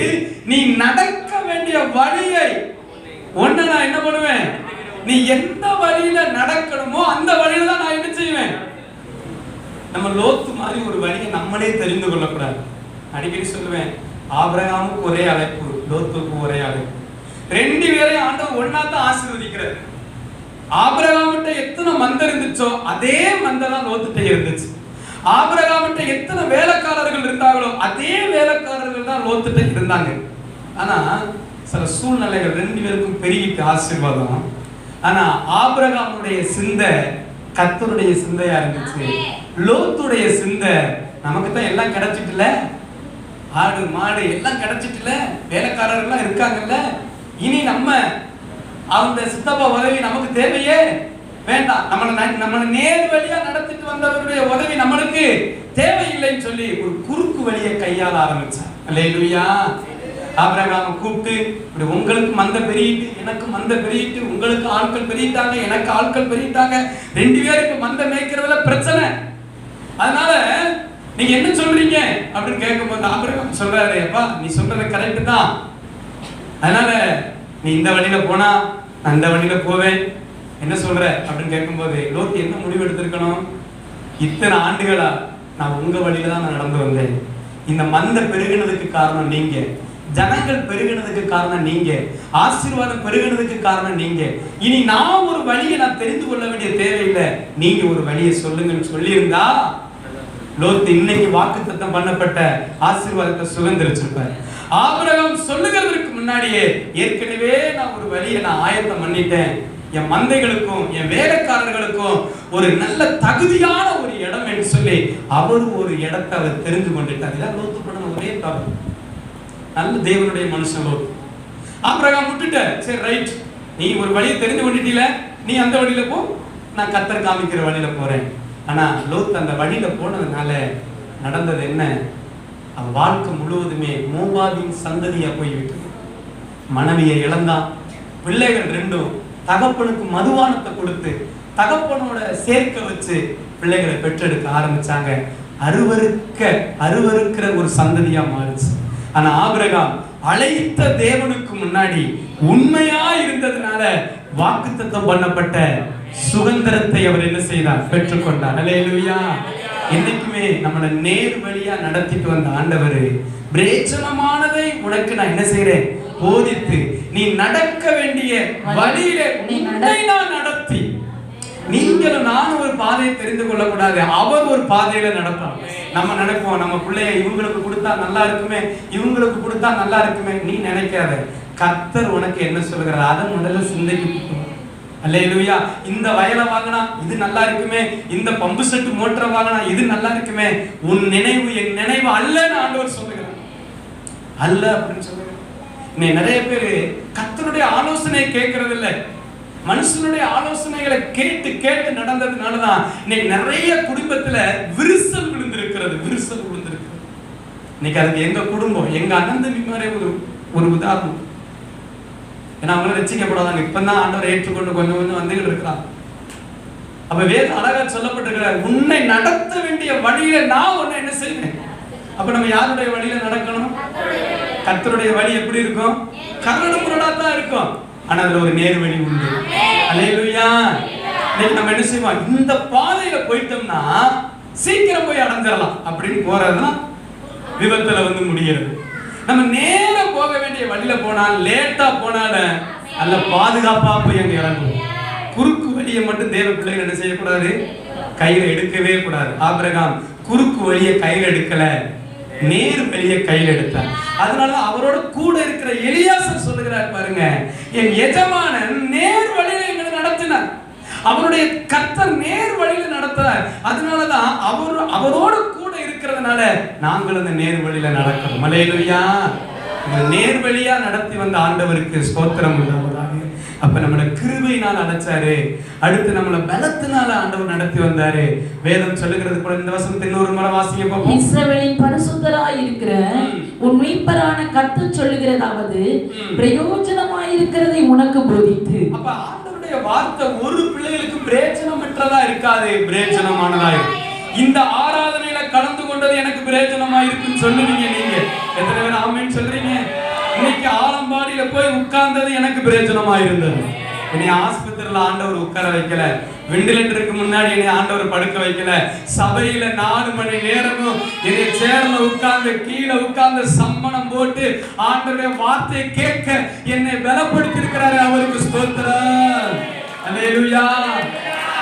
நீ நடக்க வேண்டிய வழியை ஒன்ன நான் என்ன பண்ணுவேன், நீ எந்த வழியில நடக்கணுமோ அந்த வழியில தான் நான் என்ன செய்வேன். நம்ம லோத்து மாதிரி ஒரு வழியை நம்மளே தெரிந்து கொள்ளக்கூடாது. அடிக்கடி சொல்லுவேன், ஆபிரகாமுக்கு ஒரே அழைப்பு, லோத்துக்கு ஒரே அழைப்பு. ரெண்டு பேரையும் ஆண்டவர் ஒன்னாத்தான் ஆசீர்வதிக்கிறார். ஆபிரகாமிட்ட எத்தனை மந்தை இருந்துச்சோ அதே மந்தை தான் லோத்துட்ட இருந்துச்சு. ஆபிரகாமிட்ட எத்தனை வேலைக்காரர்கள் இருந்தாங்களோ அதே வேலைக்காரர்கள் தான் லோத்துட்ட இருந்தாங்க. ஆனா சில சூழ்நிலைகள் ரெண்டு பேருக்கும் பெருகிட்டு ஆசீர்வாதம். ஆனா ஆபிரகாமுடைய சிந்தை கர்த்தருடைய சிந்தையா இருந்துச்சு. லோத்துடைய சிந்தை நமக்கு தான் எல்லாம் கிடைச்சிட்டுல, ஆடு மாடு எல்லாம் கிடைச்சிட்டுல, வேலைக்காரர்கள் இருக்காங்கல்ல, இனி நம்ம அவங்க சித்தப்பா உதவி நமக்கு தேவையே வேண்டாம், நம்மளை நேர் வழியா நடத்திட்டு வந்தவருடைய உதவி நம்மளுக்கு தேவையில்லைன்னு சொல்லி ஒரு குறுக்கு வழியை கையாள ஆரம்பிச்சார். அல்லேலூயா. ஆபிரகாமை கூப்பிட்டு, இப்படி உங்களுக்கு மந்தை பெருகிட்டு எனக்கு மந்தை பெருகிட்டு, உங்களுக்கு ஆட்கள் பெருகிட்டாங்க எனக்கு ஆட்கள் பெருகிட்டாங்க, ரெண்டு பேரும் இப்ப மந்தை மேய்க்கிறதுல பிரச்சனை, அதனால நீங்க என்ன சொல்றீங்க அப்படின்னு கேட்கும்போது ஆபிரகாம் சொல்றாரு, அப்பா நீ சொல்றது கரெக்ட் தான், அதனால நீ இந்த வழியில போனா நான் இந்த வழியில போவேன், என்ன சொல்ற அப்படின்னு கேட்கும்போது லோத்து என்ன முடிவு எடுத்திருக்கணும்? இத்தனை ஆண்டுகளா நான் உங்க வழியில தான் நான் நடந்து வந்தேன், இந்த மந்தை பெருகினதுக்கு காரணம் நீங்க, ஜனங்கள் பெருகினதுக்கு காரணம் நீங்க, ஆசீர்வாதம் பெருகினதுக்கு காரணம் நீங்க, இனி நான் ஒரு வழியை நான் தெரிந்து கொள்ள வேண்டிய தேவையில்லை, நீங்க ஒரு வழியை சொல்லுங்கன்னு சொல்லி இருந்தா லோத்து இன்னைக்கு வாக்குத்தத்தம் பண்ணப்பட்ட ஆசீர்வாதத்தை சுதந்திரிச்சிருப்பார். ஆபிரகாம் சொல்லுகிறதுக்கு முன்னாடியே ஏற்கனவே நான் ஒரு வழியை நான் ஆயத்தம் பண்ணிட்டேன், என் மந்தைகளுக்கும் என் வேலைக்காரர்களுக்கும் ஒரு நல்ல தகுதியான ஒரு இடம் என்று சொல்லி அவர் ஒரு இடத்தை அவர் தெரிந்து கொண்டுட்டார். இதான் லோத்து பண்ண ஒரே தவறு. நல்ல தேவனுடைய மனுஷன் லோத்து. ஆபிரகாம் விட்டுட்ட, சரி ரைட், நீ ஒரு வழியை தெரிந்து கொண்டுட்டீல, நீ அந்த வழியில போ, நான் கர்த்தர் காமிக்கிற வழியில போறேன். ஆனா லோத் அந்த வழியில போனதுனால நடந்தது என்ன? அவன் வாழ்க்கை முழுவதுமே மோவாபின் சந்ததியா போய்விட்டது. மனைவியை இழந்தான், பிள்ளைகள் ரெண்டும் தகப்பனுக்கு மதுவானத்தை கொடுத்து தகப்பனோட சேர்க்க வச்சு பிள்ளைகளை பெற்றெடுக்க ஆரம்பிச்சாங்க. அருவருக்கிற ஒரு சந்ததியா மாறுச்சு. ஆனா ஆபிரகாம் அழைத்த தேவனுக்கு முன்னாடி உண்மையா இருந்ததுனால வாக்குத்தத்தம் பண்ணப்பட்ட சுதந்திரத்தை அவர் என்ன செய்தார்? பெற்றுக்கொண்டார். அல்லேலூயா. என்னைக்குமே நம்மளை நேர் வழியா நடத்திட்டு வந்த ஆண்டவர் பிரேச்சனமானதை உனக்கு நான் என்ன செய்றேன்? போதித்து நீ நடக்க வேண்டிய வழியில உன்னை நான் நடத்தி, நீங்களும் நானும் ஒரு பாதையை தெரிந்து கொள்ள கூடாது, அவர் ஒரு பாதையில நடப்பார். நம்ம நினைப்போம் நம்ம பிள்ளைய இவங்களுக்கு கொடுத்தா நல்லா இருக்குமே, இவங்களுக்கு கொடுத்தா நல்லா இருக்குமே, நீ நினைக்காத. கர்த்தர் உனக்கு என்ன சொல்கிறார் அதை முதல்ல சிந்திக்கு. அல்லேலூயா. இந்த வயலை வாங்கினா இது நல்லா இருக்குமே, இந்த பம்பு செட்டு மோட்டரை வாங்கினா இது நல்லா இருக்குமே, உன் நினைவு என் நினைவு அல்லன்னு ஆண்டவர் சொல்லுகிறார். அல்ல அப்படின்னு சொல்லுகிறார். நிறைய பேரு கர்த்தருடைய ஆலோசனையை கேட்கறது இல்லை, மனுஷனுடைய ஆலோசனைகளை கேட்டு கேட்டு நடந்ததுனாலதான் இன்னைக்கு நிறைய குடும்பத்துல விரிசல் விழுந்திருக்கிறது. இன்னைக்கு அதுக்கு எங்க குடும்பம், எங்க அண்ணன் தம்பி மாதிரி ஒரு உதாரணம். ஏன்னா அவங்கள ரட்சிக்கப்படாதாங்க, இப்பதான் ஆண்டவர் ஏற்றுக்கொண்டு கொஞ்சம் கொஞ்சம் வந்துகிட்டு இருக்கிறாங்க. அப்ப வேதம் அழகா சொல்லப்பட்டிருக்கிறார், உன்னை நடத்த வேண்டிய வழியில நான் உன்னை என்ன செய்வேன். அப்ப நம்ம யாருடைய வழியில நடக்கணும்? கர்த்தருடைய வழி எப்படி இருக்கும்? கரடு முரடா தான் இருக்கும், ஆனா அதுல ஒரு நேர் வழி உண்டு. அல்லேலூயா. இன்னைக்கு நம்ம என்ன செய்வோம்? இந்த பாதையில போயிட்டோம்னா சீக்கிரம் போய் அடைஞ்சிடலாம் அப்படின்னு போறதுதான் விபத்துல வந்து முடிகிறது. நம்ம நேரம் போக வேண்டிய வழியில போனால் லேட்டா போனாலும் நல்ல பாதுகாப்பா போய் அங்க இறங்கும். குறுக்கு வழியை மட்டும் தேவ பிள்ளைகள் என்ன செய்யக்கூடாது? கையில எடுக்கவே கூடாது. ஆபிரகாம் குறுக்கு வழியை கையில எடுக்கல, நேர் வழியை கையில் எடுத்தார். அதனாலதான் அவரோட கூட இருக்கிற எலியாசர் சொல்லுகிறார் பாருங்க, என் எஜமானன் நேர் வழியில எங்களை நடத்தினார், அவருடைய கர்த்தர் நேர் வழியில நடத்துறார். அதனாலதான் அவரோட கூட இருக்கிறதுனால நாங்கள் அந்த நேர் வழியில நடக்கிறோம். அல்லேலூயா. நேர் வழியா நடத்தி வந்த ஆண்டவருக்கு ஸ்தோத்திரம் உண்டாவதாக. அப்ப நம்மள கிருபையினால் அடைச்சாரு, அடுத்து நம்மள பலத்தினால ஆண்டவர் நடத்தி வந்தாரு. வேதம் சொல்லுகிறது கூட இந்த வசனத்தை இன்னொரு முறை வாசிங்க பாப்போம். இஸ்ரவேலின் பரிசுத்தராய் இருக்கிற உன் மீட்பரான கர்த்தர் சொல்லுகிறதாவது, பிரயோஜனமாய் இருக்கிறதை உனக்கு போதித்து. அப்ப ஆண்டவருடைய வார்த்தை ஒரு பிள்ளைகளுக்கு பிரயோஜனமற்றதா இருக்காது, பிரயோஜனமானதா இருக்கும். இந்த ஆராதனையில கலந்து கொண்டது எனக்கு பிரயோஜனமா இருக்குன்னு சொல்லுவீங்க நீங்க. எத்தனை பேர் ஆமென் சொல்றீங்க? இன்னைக்கு ஆலம்பாடியில போய் உட்கார்ந்தது எனக்கு பிரயோஜனமா இருந்தது. என்னை ஆஸ்பத்திரியில ஆண்டவர் உட்கார வைக்கல, வெண்டிலேட்டருக்கு முன்னாடி என்னை ஆண்டவர் படுக்க வைக்கல. சபையில 4 மணி நேரமும் என்னை சேர்ல உட்கார்ந்து கீழே உட்கார்ந்து சம்மணம் போட்டு ஆண்டவருடைய வார்த்தையை கேட்க என்னை பலப்படுத்தி இருக்கிறாரு. அவருக்கு ஸ்தோத்திரம். அல்லேலூயா.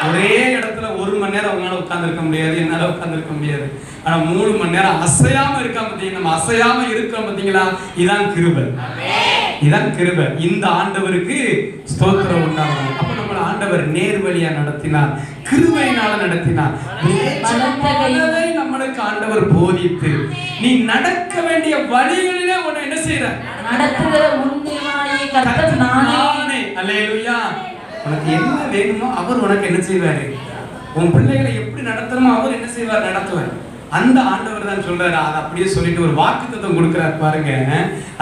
ஒரே இடத்துல 1 மணி நேரம் உங்களால உட்கார்ந்துருக்க முடியாது, என்னால உட்கார்ந்துருக்க முடியாது. ஆனா 3 மணி நேரம் அசையாம இருக்காம பார்த்தீங்க. நம்ம அசையாம இருக்கிறோம் பார்த்தீங்களா? இதான் கிருபை, இதான் கிருபை. இந்த ஆண்டவருக்கு ஸ்தோத்திரம் உண்டாகணும். அப்ப நம்மள ஆண்டவர் நேர்வழியா நடத்தினார், கிருபையினால நடத்தினார். நம்மளுக்கு ஆண்டவர் போதித்து நீ நடக்க வேண்டிய வழிகளிலே உன்னை என்ன செய்யற நடத்துகிற உண்மையாய் கர்த்தர் நானே. அல்லேலூயா. உனக்கு என்ன வேணுமோ அவர் உனக்கு என்ன செய்வாரு? உன் பிள்ளைகளை எப்படி நடத்தணுமோ அவர் என்ன செய்வார்? நடத்துவார். அந்த ஆண்டவர் தான் சொல்றாரு. அதை அப்படியே சொல்லிட்டு ஒரு வாக்குத்தத்தம் கொடுக்கிறார் பாருங்க.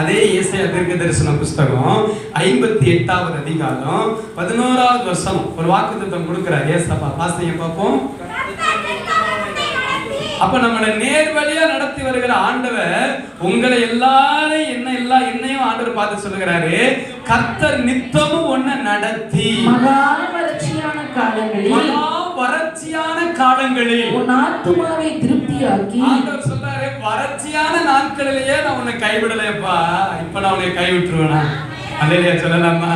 அதே ஏசாயா தீர்க்கதரிசன புஸ்தகம் 58வது அதிகாரம் 11வது வசனம் ஒரு வாக்குத்தத்தம் கொடுக்கிறார். ஏசாப்பா வாசிங்க பார்ப்போம். அப்ப நம்மளை நேர்வழியா நடத்தி வருகிற ஆண்டவர் உங்களை எல்லாரையும் என்னையும் ஆண்டவர் பார்த்து சொல்லுகிறாரு, கர்த்தர் நித்தமும் உன்னை நடத்தி மகா வறட்சியான காலங்களில் உன் ஆத்துமாவை திருப்தியாக்கி. ஆண்டவர் சொல்றாரு, வறட்சியான நாட்களிலேயே நான் உன்னை கைவிடலையப்பா, இப்ப நான் உன்னை கைவிட்டுருவேனா? அல்லேலூயா சொல்லலாமா?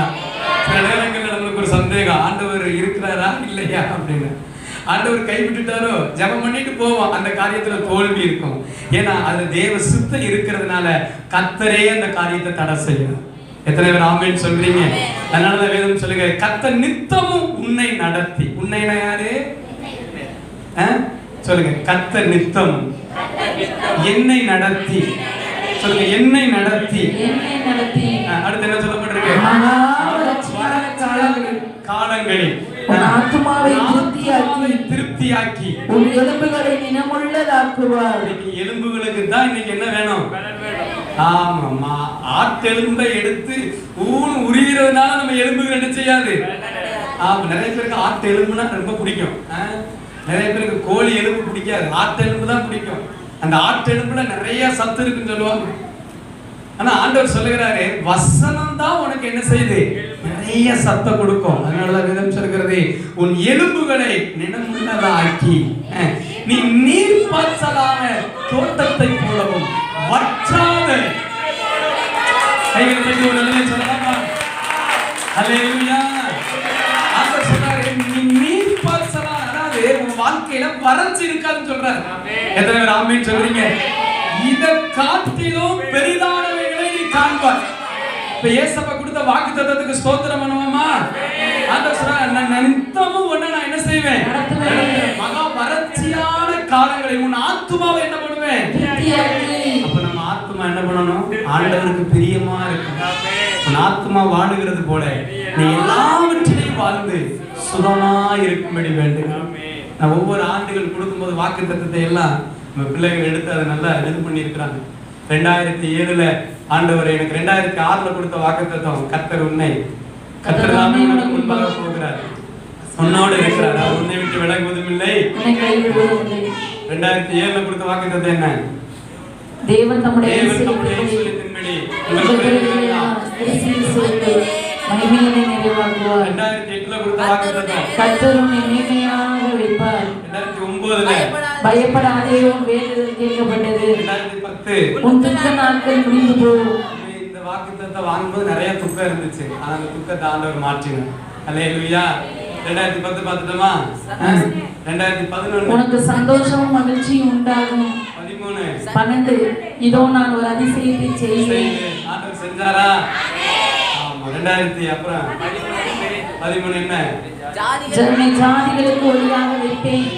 சில நேரங்கள்ல நம்மளுக்கு ஒரு சந்தேகம், ஆண்டவர் இருக்கிறாரா இல்லையா அப்படின்னு. ஆண்டவர் கைவிட்டுட்டாரோ ஜெபம் பண்ணிட்டு போவோம், அந்த காரியத்துல தோல்வி இருக்கும். ஏன்னா அது தேவ சித்தம் இருக்கிறதுனால கர்த்தரே அந்த காரியத்தை தடை செய்யும். எத்தனை பேர் ஆமென் சொல்றீங்க? அதனாலதான் வேதம் சொல்லுங்க, கர்த்தர் நித்தமும் உன்னை நடத்தி. உன்னை யாரு சொல்லுங்க? கர்த்தர் நித்தம் என்னை நடத்தி. சொல்லுங்க, என்னை நடத்தி. அடுத்து என்ன சொல்லப்பட்டிருக்கு? காலங்களில் உன் ஆத்துமாவை திருப்தியாக்கி உன் எலும்புகளை நினமுள்ளதாக்குவார். எலும்புகளுக்கு தான் இன்னைக்கு என்ன வேணும்? ஆமாமா, ஆட்டெலும்பை எடுத்து உரிகிறதுனால நம்ம எலும்புகள் என்ன செய்யாது. ஆமா, நிறைய பேருக்கு ஆட்டு எலும்புனா ரொம்ப பிடிக்கும். நிறைய பேருக்கு கோழி எலும்பு பிடிக்காது, ஆட்டு எலும்பு தான் பிடிக்கும். அந்த ஆட்டு எலும்புல நிறைய சத்து இருக்குன்னு சொல்லுவாங்க. ஆனா ஆண்டவர் சொல்லுகிறாரு, வசனம் தான் உனக்கு என்ன செய்யுது? நிறைய சத்தம் கொடுக்கும். அதனாலதான் வேதம் சொல்கிறது, உன் எலும்புகளை நினமுள்ளதாக்கி நீ நீர் பாய்ச்சலான தோட்டத்தை போலவும் வற்றாத. கைகளை தட்டி ஒரு நிலையை சொல்லலாமா? அல்லேலூயா. ஆண்டவர் சொல்றாரு, நீ நீர் பாய்ச்சலா, அதாவது உன் வாழ்க்கையில வறட்சி இருக்காதுன்னு சொல்றாரு. எத்தனை பேர் ஆமென் சொல்றீங்க? இத காட்டிலும் பெரிதானவைகளை நீ காண்பாய். இப்ப ஏசப்பா கொடுத்த வாக்குத்தத்தத்துக்கு ஸ்தோத்திரம் பண்ணுவோமா? ஆண்டவர் சொல்றாரு, நான் நித்தமும் உன்னை நான் என்ன செய்வேன்? மகா வறட்சியான காலங்களை உன் ஆத்துமாவை என்ன பண்ணுவேன்? அப்ப நம்ம ஆத்துமா என்ன பண்ணணும்? ஆண்டவருக்கு பிரியமா இருக்கும். உன் ஆத்துமா வாழுகிறது போல நீ எல்லாவற்றிலையும் வாழ்ந்து சுகமா இருக்கும்படி வேண்டும். நான் ஒவ்வொரு ஆண்டுகள் கொடுக்கும்போது வாக்குத்தத்தத்தை எல்லாம் நம்ம பிள்ளைகள் எடுத்து அதை நல்லா இது பண்ணியிருக்கிறாங்க. 2007 ஆண்டவர் எனக்கு 2006 கொடுத்த வாக்குத்தத்தம், கர்த்தர் உன்னை கர்த்தர் தாமே உனக்கு முன்பாக போகிறார், உன்னோடு இருக்கிறார், அவர் உன்னை விட்டு விலகுவதும் இல்லை. 2007 கொடுத்த வாக்குத்தத்தம் என்ன? தேவன் தம்முடைய ஈஸ்வரியத்தின்படி மகிமையை நிறைவாக்குவார். 2008 கொடுத்த வாக்குத்தத்தம், கர்த்தர் உன்னை மேன்மையாக வைப்பார். 2009 பயப்படாதே, உன் வேண்டுதல் கேட்கப்பட்டது. 2010 உன் துக்க நாட்கள் முடிந்து போகும். இந்த வாக்குத்தத்தத்தை வாங்கும்போது நிறைய துக்கம் இருந்துச்சு, ஆனா அந்த துக்கத்தை ஆண்டவர் மாற்றினார். அல்லேலூயா. 2010 பார்த்துட்டோமா? 2011 உனக்கு சந்தோஷமும் மகிழ்ச்சியும் உண்டாகும். 12 இதோ நான் ஒரு அதிசயத்தை செய்வேன். ஆண்டவர் செஞ்சாரா? ஆமா. 2000 அப்புறம் 13 என்ன? ஜாதிகளுக்கு ஒளியாக வைப்பேன்.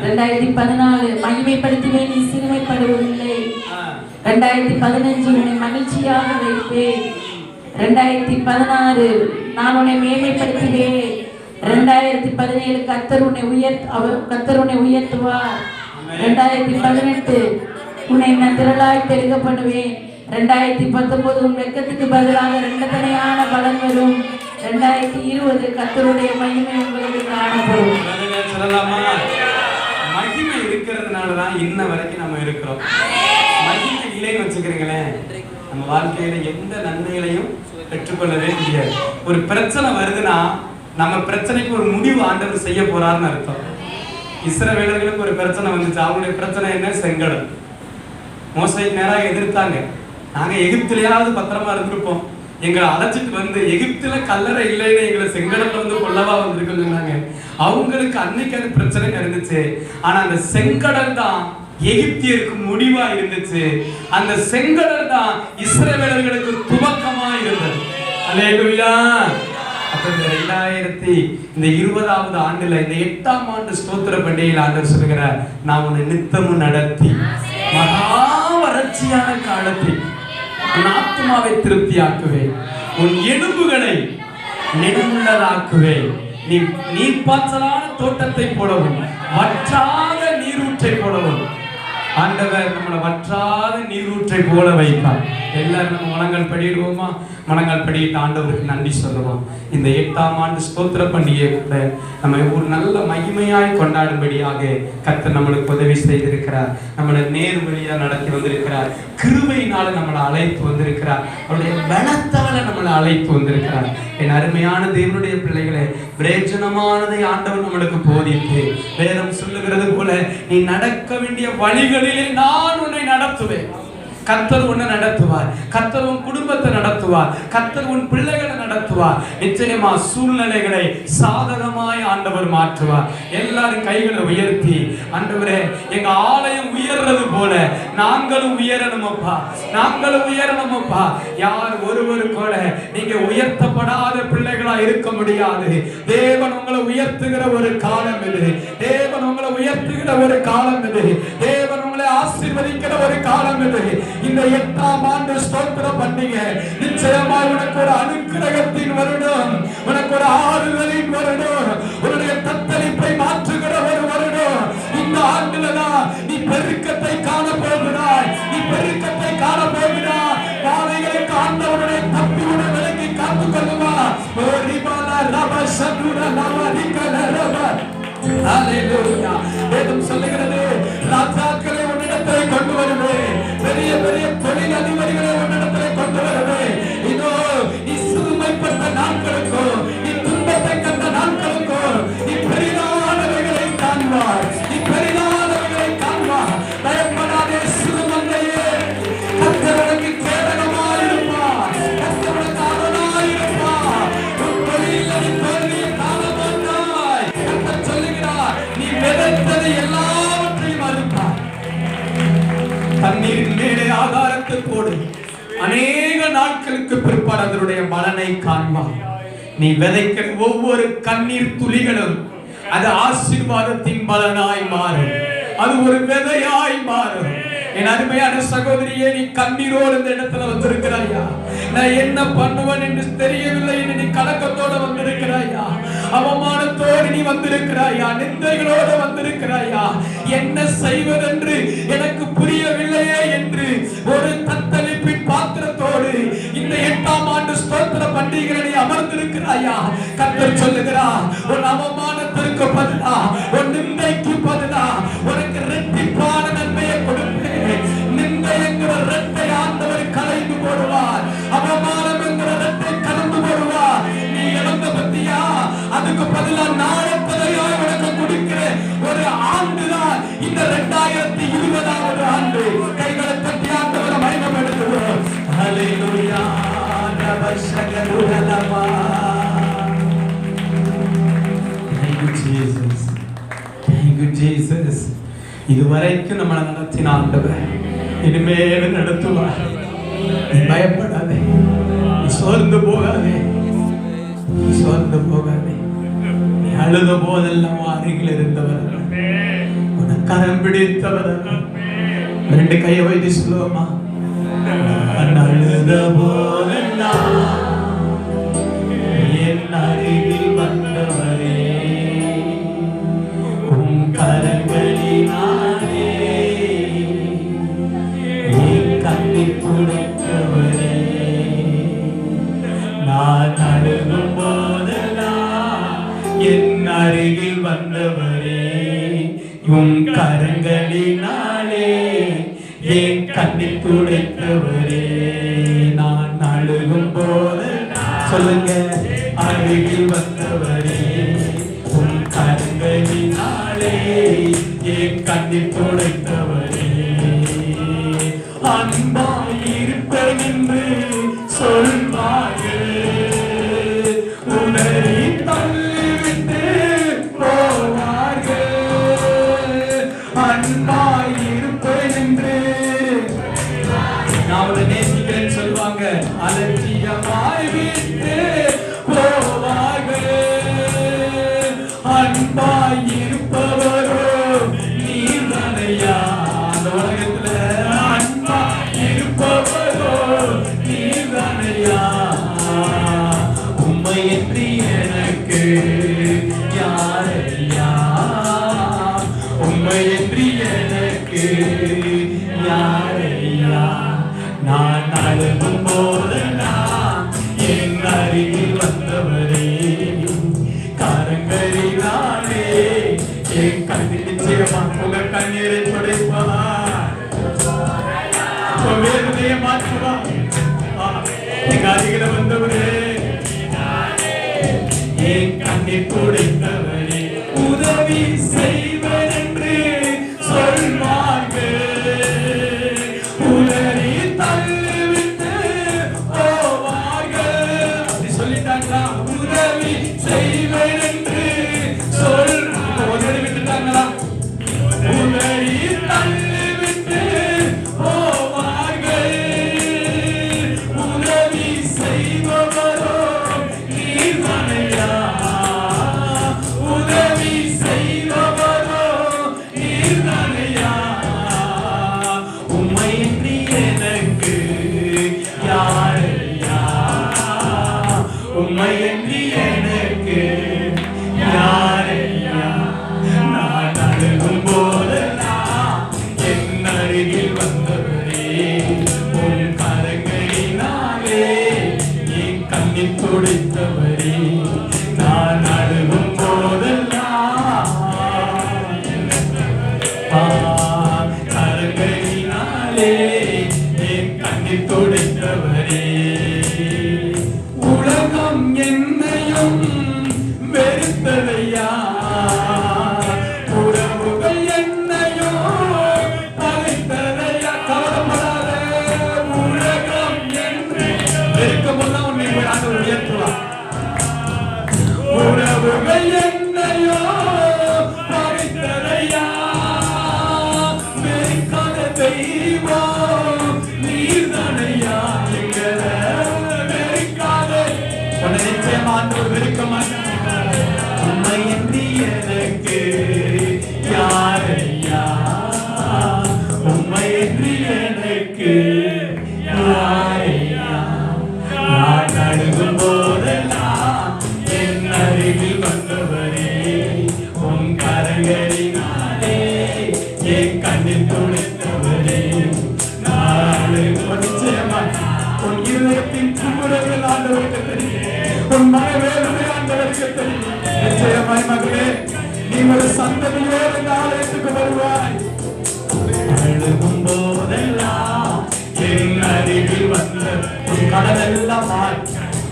2014 மகிமைப்படுத்துவேன், நீ சிறுமைப்படுவதில்லை. 2015 உன்னை மகிழ்ச்சியாக வைப்பேன். 2016 நான் உன்னை மேன்மைப்படுத்துவேன். 2017 கர்த்தர் உன்னை உயர்த்துவார். 2018 உன்னை நான் திரளாய் பெருக பண்ணுவேன். 2019 உன் வெட்கத்துக்கு பதிலாக 2 தனையான பலன் வரும். 2020 கர்த்தருடைய மகிமை உங்களுக்கு காணப்படும். மகிமை இருக்கிறதுனாலதான் இன்ன வரைக்கும் நம்ம இருக்கிறோம். மகிமை இல்லைன்னு வச்சுக்கிறீங்களேன், நம்ம வாழ்க்கையில எந்த நன்மைகளையும் பெற்றுக்கொள்ளவே முடியாது. ஒரு பிரச்சனை வருதுன்னா நம்ம பிரச்சனைக்கு ஒரு முடிவு ஆண்டவர் செய்ய போறாருன்னு அர்த்தம். இஸ்ரவேலர்களுக்கு ஒரு பிரச்சனை வந்துச்சு. அவங்களுடைய பிரச்சனை என்ன? செங்கடல். மோசேக்கு நேராக எதிர்த்தாங்க. நாங்க எகிப்திலேயாவது பத்திரமா இருந்திருப்போம், எங்களை அழைச்சிட்டு வந்து எகிப்துல கல்லறை இல்லைன்னு எங்களை செங்கடல்ல வந்து கொல்லவா வந்திருக்குன்னு சொன்னாங்க. அவங்களுக்கு அன்னைக்கு அது பிரச்சனை இருந்துச்சு. ஆனா அந்த செங்கடல் தான் எகிப்தியருக்கு முடிவா இருந்துச்சு. அந்த செங்கடல் தான் இஸ்ரவேலர்களுக்கு துவக்கமா இருந்தது. அல்லேலூயா. அப்ப இந்த 2020வது ஆண்டுல இந்த 8ஆம் ஆண்டு ஸ்தோத்திர பண்டிகையில் ஆண்டவர் சொல்லுகிறார், நான் உன்னை நித்தமும் நடத்தி மகா வறட்சியான காலத்தில் உன் ஆத்துமாவை திருப்தியாக்குவேன், உன் எலும்புகளை நெடுமுள்ளதாக்குவேன். நீ நீர்ப்பாய்ச்சலான தோட்டத்தை போலவும் வற்றாத நீரூற்றை போலவும் ஆண்டவர் நம்மளை வற்றாத நீரூற்றை போல வைப்பார். எல்லாரும் நம்ம முழங்கால் படிடுவோமா? முழங்கால் படிட்டு ஆண்டவருக்கு நன்றி சொல்லுவோம். இந்த 8ஆம் ஆண்டு ஸ்தோத்திர பண்டிகையை கூட நம்ம ஒரு நல்ல மகிமையாய் கொண்டாடும்படியாக கர்த்தர் நம்மளுக்கு உதவி செய்திருக்கிறார். நம்மளை நேர் வழியா நடத்தி வந்திருக்கிறார். கிருபையினால நம்மளை அழைத்து வந்திருக்கிறார். அவருடைய பலத்தால நம்மளை அழைத்து வந்திருக்கிறார். என் அருமையான தேவனுடைய பிள்ளைகளே, பிரயோஜனமானதை ஆண்டவர் நம்மளுக்கு போதித்து வேதம் சொல்லுகிறது போல, நீ நடக்க வேண்டிய வழிகளிலே நான் உன்னை நடத்துவேன். கர்த்தர் உன்னை நடத்துவார். கர்த்தர் உன் குடும்பத்தை நடத்துவார். கர்த்தர் உன் பிள்ளைகளை நடத்துவார். நிச்சயமா சூழ்நிலைகளை சாதகமாய் ஆண்டவர் மாற்றுவார். எல்லாரும் கைகளை உயர்த்தி, ஆண்டவரே எங்க ஆலயம் உயர்றது போல நாங்களும் உயரணும் அப்பா, நாங்களும் உயரணும் அப்பா. யார் ஒருவர் கூட நீங்க உயர்த்தப்படாத பிள்ளைகளா இருக்க முடியாது. தேவன் உங்களை உயர்த்துகிற ஒரு காலம் இது. தேவன் உங்களை உயர்த்துகிற ஒரு காலம் இது. தேவன் உங்களை ஆசீர்வதிக்கிற ஒரு காலம் இது. இந்த 8ஆம் ஆண்டு ஸ்தோத்திர பண்டிகை நிச்சயமாக உனக்கு ஒரு அனுக்கிரகத்தின் வருடம், உனக்கு ஒரு ஆறுதலின் வருடம், உன்னுடைய தத்தளிப்பை மாற்றுகிற ஒரு வருடம். இந்த ஆண்டுலதான் நீ பெருக்கத்தை காண போகிறாய். நீ பெருக்கத்தை காண போகிறாய். பாதைகளுக்கு ஆண்டவருடைய தப்பியுட விலகி காத்துக் கொள்ளுவா. வேதம் சொல்லுகிறது, ராஜாக்களை உன்னிடத்தை கொண்டு வருவேன், பெரிய பெரிய தொழில் அதிபதிகளை உன்னிடத்தை கொண்டு வருவேன். இதோ நீ சிறுமைப்பட்ட நாட்களுக்கோ, நீ துன்பத்தை கண்ட நாட்களுக்கோ நீ பெரிதானவைகளை காண்பாய். நீ பெரிதானவைகளை காண்பாய். பயப்படாதே சிறுமந்தையே, கர்த்தருக்கு கேடகமாயிருப்பார். கர்த்தருக்கு அரணாயிருப்பார். உன் தொழிலில் நீ தோல்வியை காண மாட்டாய். கர்த்தர் சொல்லுகிறார், நீ விதைத்தது எல்லாவற்றையும் அறுப்பாய். தண்ணீரின் மேலே ஆகாரத்தை போடு, அநேக நாட்களுக்கு பிற்பாடு அதனுடைய பலனை காண்பாய். நீ விதைக்கிற ஒவ்வொரு கண்ணீர் துளிகளும் அது ஆசீர்வாதத்தின் பலனாய் மாறும். அது ஒரு விதையாய் மாறும். என் அருமையான சகோதரியே, நீ கண்ணீரோடு இந்த இடத்துல வந்திருக்கிறாயா? நான் என்ன பண்ணுவேன் என்று தெரியவில்லை என்று நீ கலக்கத்தோடு வந்திருக்கிறாயா? அவமானத்தோடு நீ வந்திருக்கிறாயா? நிந்தைகளோடு வந்திருக்கிறாயா? என்ன செய்வதென்று எனக்கு புரியவில்லையே என்று ஒரு தத்தளிப்பின் பாத்திரத்தோடு இந்த 8ஆம் ஆண்டு ஸ்தோத்திர பண்டிகைகளை நீ அமர்ந்திருக்கிறாயா? கர்த்தர் சொல்லுகிறார், உன் அவமானத்திற்கு பதிலா, உன் நிந்தைக்கு பதிலா உனக்கு இரட்டிப்பான நன்மையை கொடுப்பேன். நிந்தை என்கிற இரட்டை ஆண்டவர் கலைந்து போடுவார். அவமானம் என்கிற இரட்டை கலந்து போடுவார். நீ இழந்த பத்தியா? அதுக்கு பதிலா நாளத்தலையாய் உனக்கு கொடுக்கிற ஒரு ஆண்டுதான் இந்த 2020வது ஆண்டு. கைகளை தட்டி ஆண்டவரை மகிமைப்படுத்துவோம். ஹல்லேலூயா. நபஷகருலமா. Thank you Jesus. Thank you Jesus. இதுவரைக்கும் நம்மளை நடத்தின ஆண்டவர் இனிமேலும் நடத்துவார். நீ பயப்படாதே, நீ சோர்ந்து போகாதே, நீ சோர்ந்து போகாதே. நீ அழுத போதெல்லாம் அருகில் இருந்தவர், உன்னை கரம் பிடித்தவர். 2 கையை வைத்து சொல்லுவோமா? அழுத போதெல்லாம் என் அருகில் வந்தவரே, உம் கரங்களினாலே என் கண்ணீர் துடைத்தவரே. நான் அழுகும் போதெல்லாம் என் அருகில் வந்தவரே, உம் கரங்களினாலே என் கண்ணீர் துடைத்தவரே. நான் அழுகும் போது சொல்லுங்க, அருகில் வந்தவரே உன் கண்களினாலே என் கண்ணில் துடைத்தவரே அன்பாயிருப்பேன் என்று சொல்வார்கள் உணரி தள்ளிவிட்டு போவார்கள் அன்பாயிருப்பேன் என்று நான் உன்னை நேசிக்கிறேன்னு சொல்லுவாங்க அலட்சியமாய் விட்டு போவார்கள் அன்பாயிருப்பவரோ நீர்தானையா அந்த உலகத்துல அன்பாயிருப்பவரோ நீர்தானையா உம்மையின்றி எனக்கு யாரையா உம்மையின்றி எனக்கு யாரையா நான் அழுகும் போதெல்லாம் என் அருகில் வந்தவரே கரங்களினாலே என் கண்ணில் நிச்சயமா உங்க கண்ணீரை துடைப்பார் வேதனையை மாற்றுவார் என் அருகில வந்தவரே என் கண்ணீர் துடைத்தவரே உதவி செய்வர் என்று சொல்வார்கள் உதவி தள்ளிவிட்டு போவார்கள் அப்படி சொல்லிட்டாங்களா உதவி செய்வர் என்று உதவி விட்டுட்டாங்களா உதவி தள்ளிவிட்டு போவார்கள் உதவி செய்பவரோ நீர்தானையா உதவி செய்பவரோ நீர்தானையா உம்மையின்றி எனக்கு யாரையா உம்மையின்றி எனக்கு யாரையா நான் அழுகும் போதெல்லாம் என் அருகில் வந்தவரே உன் கரங்களினாலே என் கண்ணில் துடைத்தவரே நான் அழுகும் போதெல்லாம் கரங்களினாலே என் கண்ணில் துடைத்தவரே உலகம் என்னையும் வெறுத்ததையா உறவுகள் என்னையும் பகைத்ததையா கவலைப்படாத உலகம் என்னை வெறுக்கும் போதுதான் உன்னை ஆண்டவர் உயர்த்துவார் உறவுகள் என்னையோ பகைத்ததையா வெறுக்காத தெய்வம் நீர்தானையா எங்களை வெறுக்காத உன்னை நிச்சயமா ஆண்டவர் வெறுக்க மாட்டார் உம்மையின்றி எனக்கு யாரையா உம்மையின்றி எனக்கு யாரையா நான் அழுகும் போதெல்லாம் என் அருகில் வந்தவரே உன் கரங்களினாலே என் கண்ணில் துடைத்தவரே நான் நிச்சயமா உன் இருதயத்தின் குமுறல் ஆண்டவருக்கு தெரியும் உன் மனவேதனை ஆண்டவருக்கு தெரியும் நிச்சயமாய் மகளே நீ ஒரு சந்ததியோடு இந்த ஆலயத்துக்கு வருவாய் அழுகும் போதெல்லாம் என் அருகில் வந்த உன் கடலெல்லாம் மாறி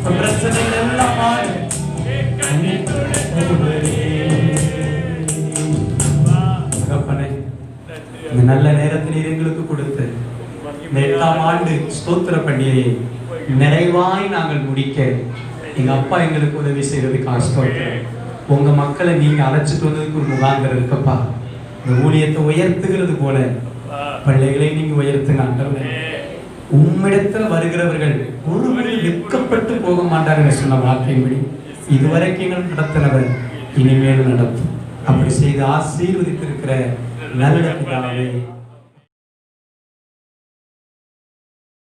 உன் பிரச்சனைகள் எல்லாம் மாறி தகப்பனே இந்த நல்ல நேரத்தில் நீர் எங்களுக்கு கொடுத்து இந்த 8ஆம் ஆண்டு ஸ்தோத்திர பண்டிகையை நிறைவாய் நாங்கள் முடிக்க எங்க அப்பா எங்களுக்கு உதவி செய்யறதுக்கு ஸ்தோத்திரம் உங்க மக்களை நீங்க அழைச்சிட்டு வந்ததுக்கு ஒரு முகாந்திரம் இருக்கப்பா இந்த ஊழியத்தை உயர்த்துகிறது போல பிள்ளைகளை நீங்க உயர்த்துங்க ஆண்டவரே உம்மிடத்துல வருகிறவர்கள் ஒருவரை வெட்கப்பட்டு போக மாட்டார்கள் சொன்ன வார்த்தையின்படி இதுவரைக்கும் எங்கள் நடத்தினவர் இனிமேல் நடத்தும் அப்படி செய்து ஆசீர்வதித்திருக்கிற நல்ல பிதாவே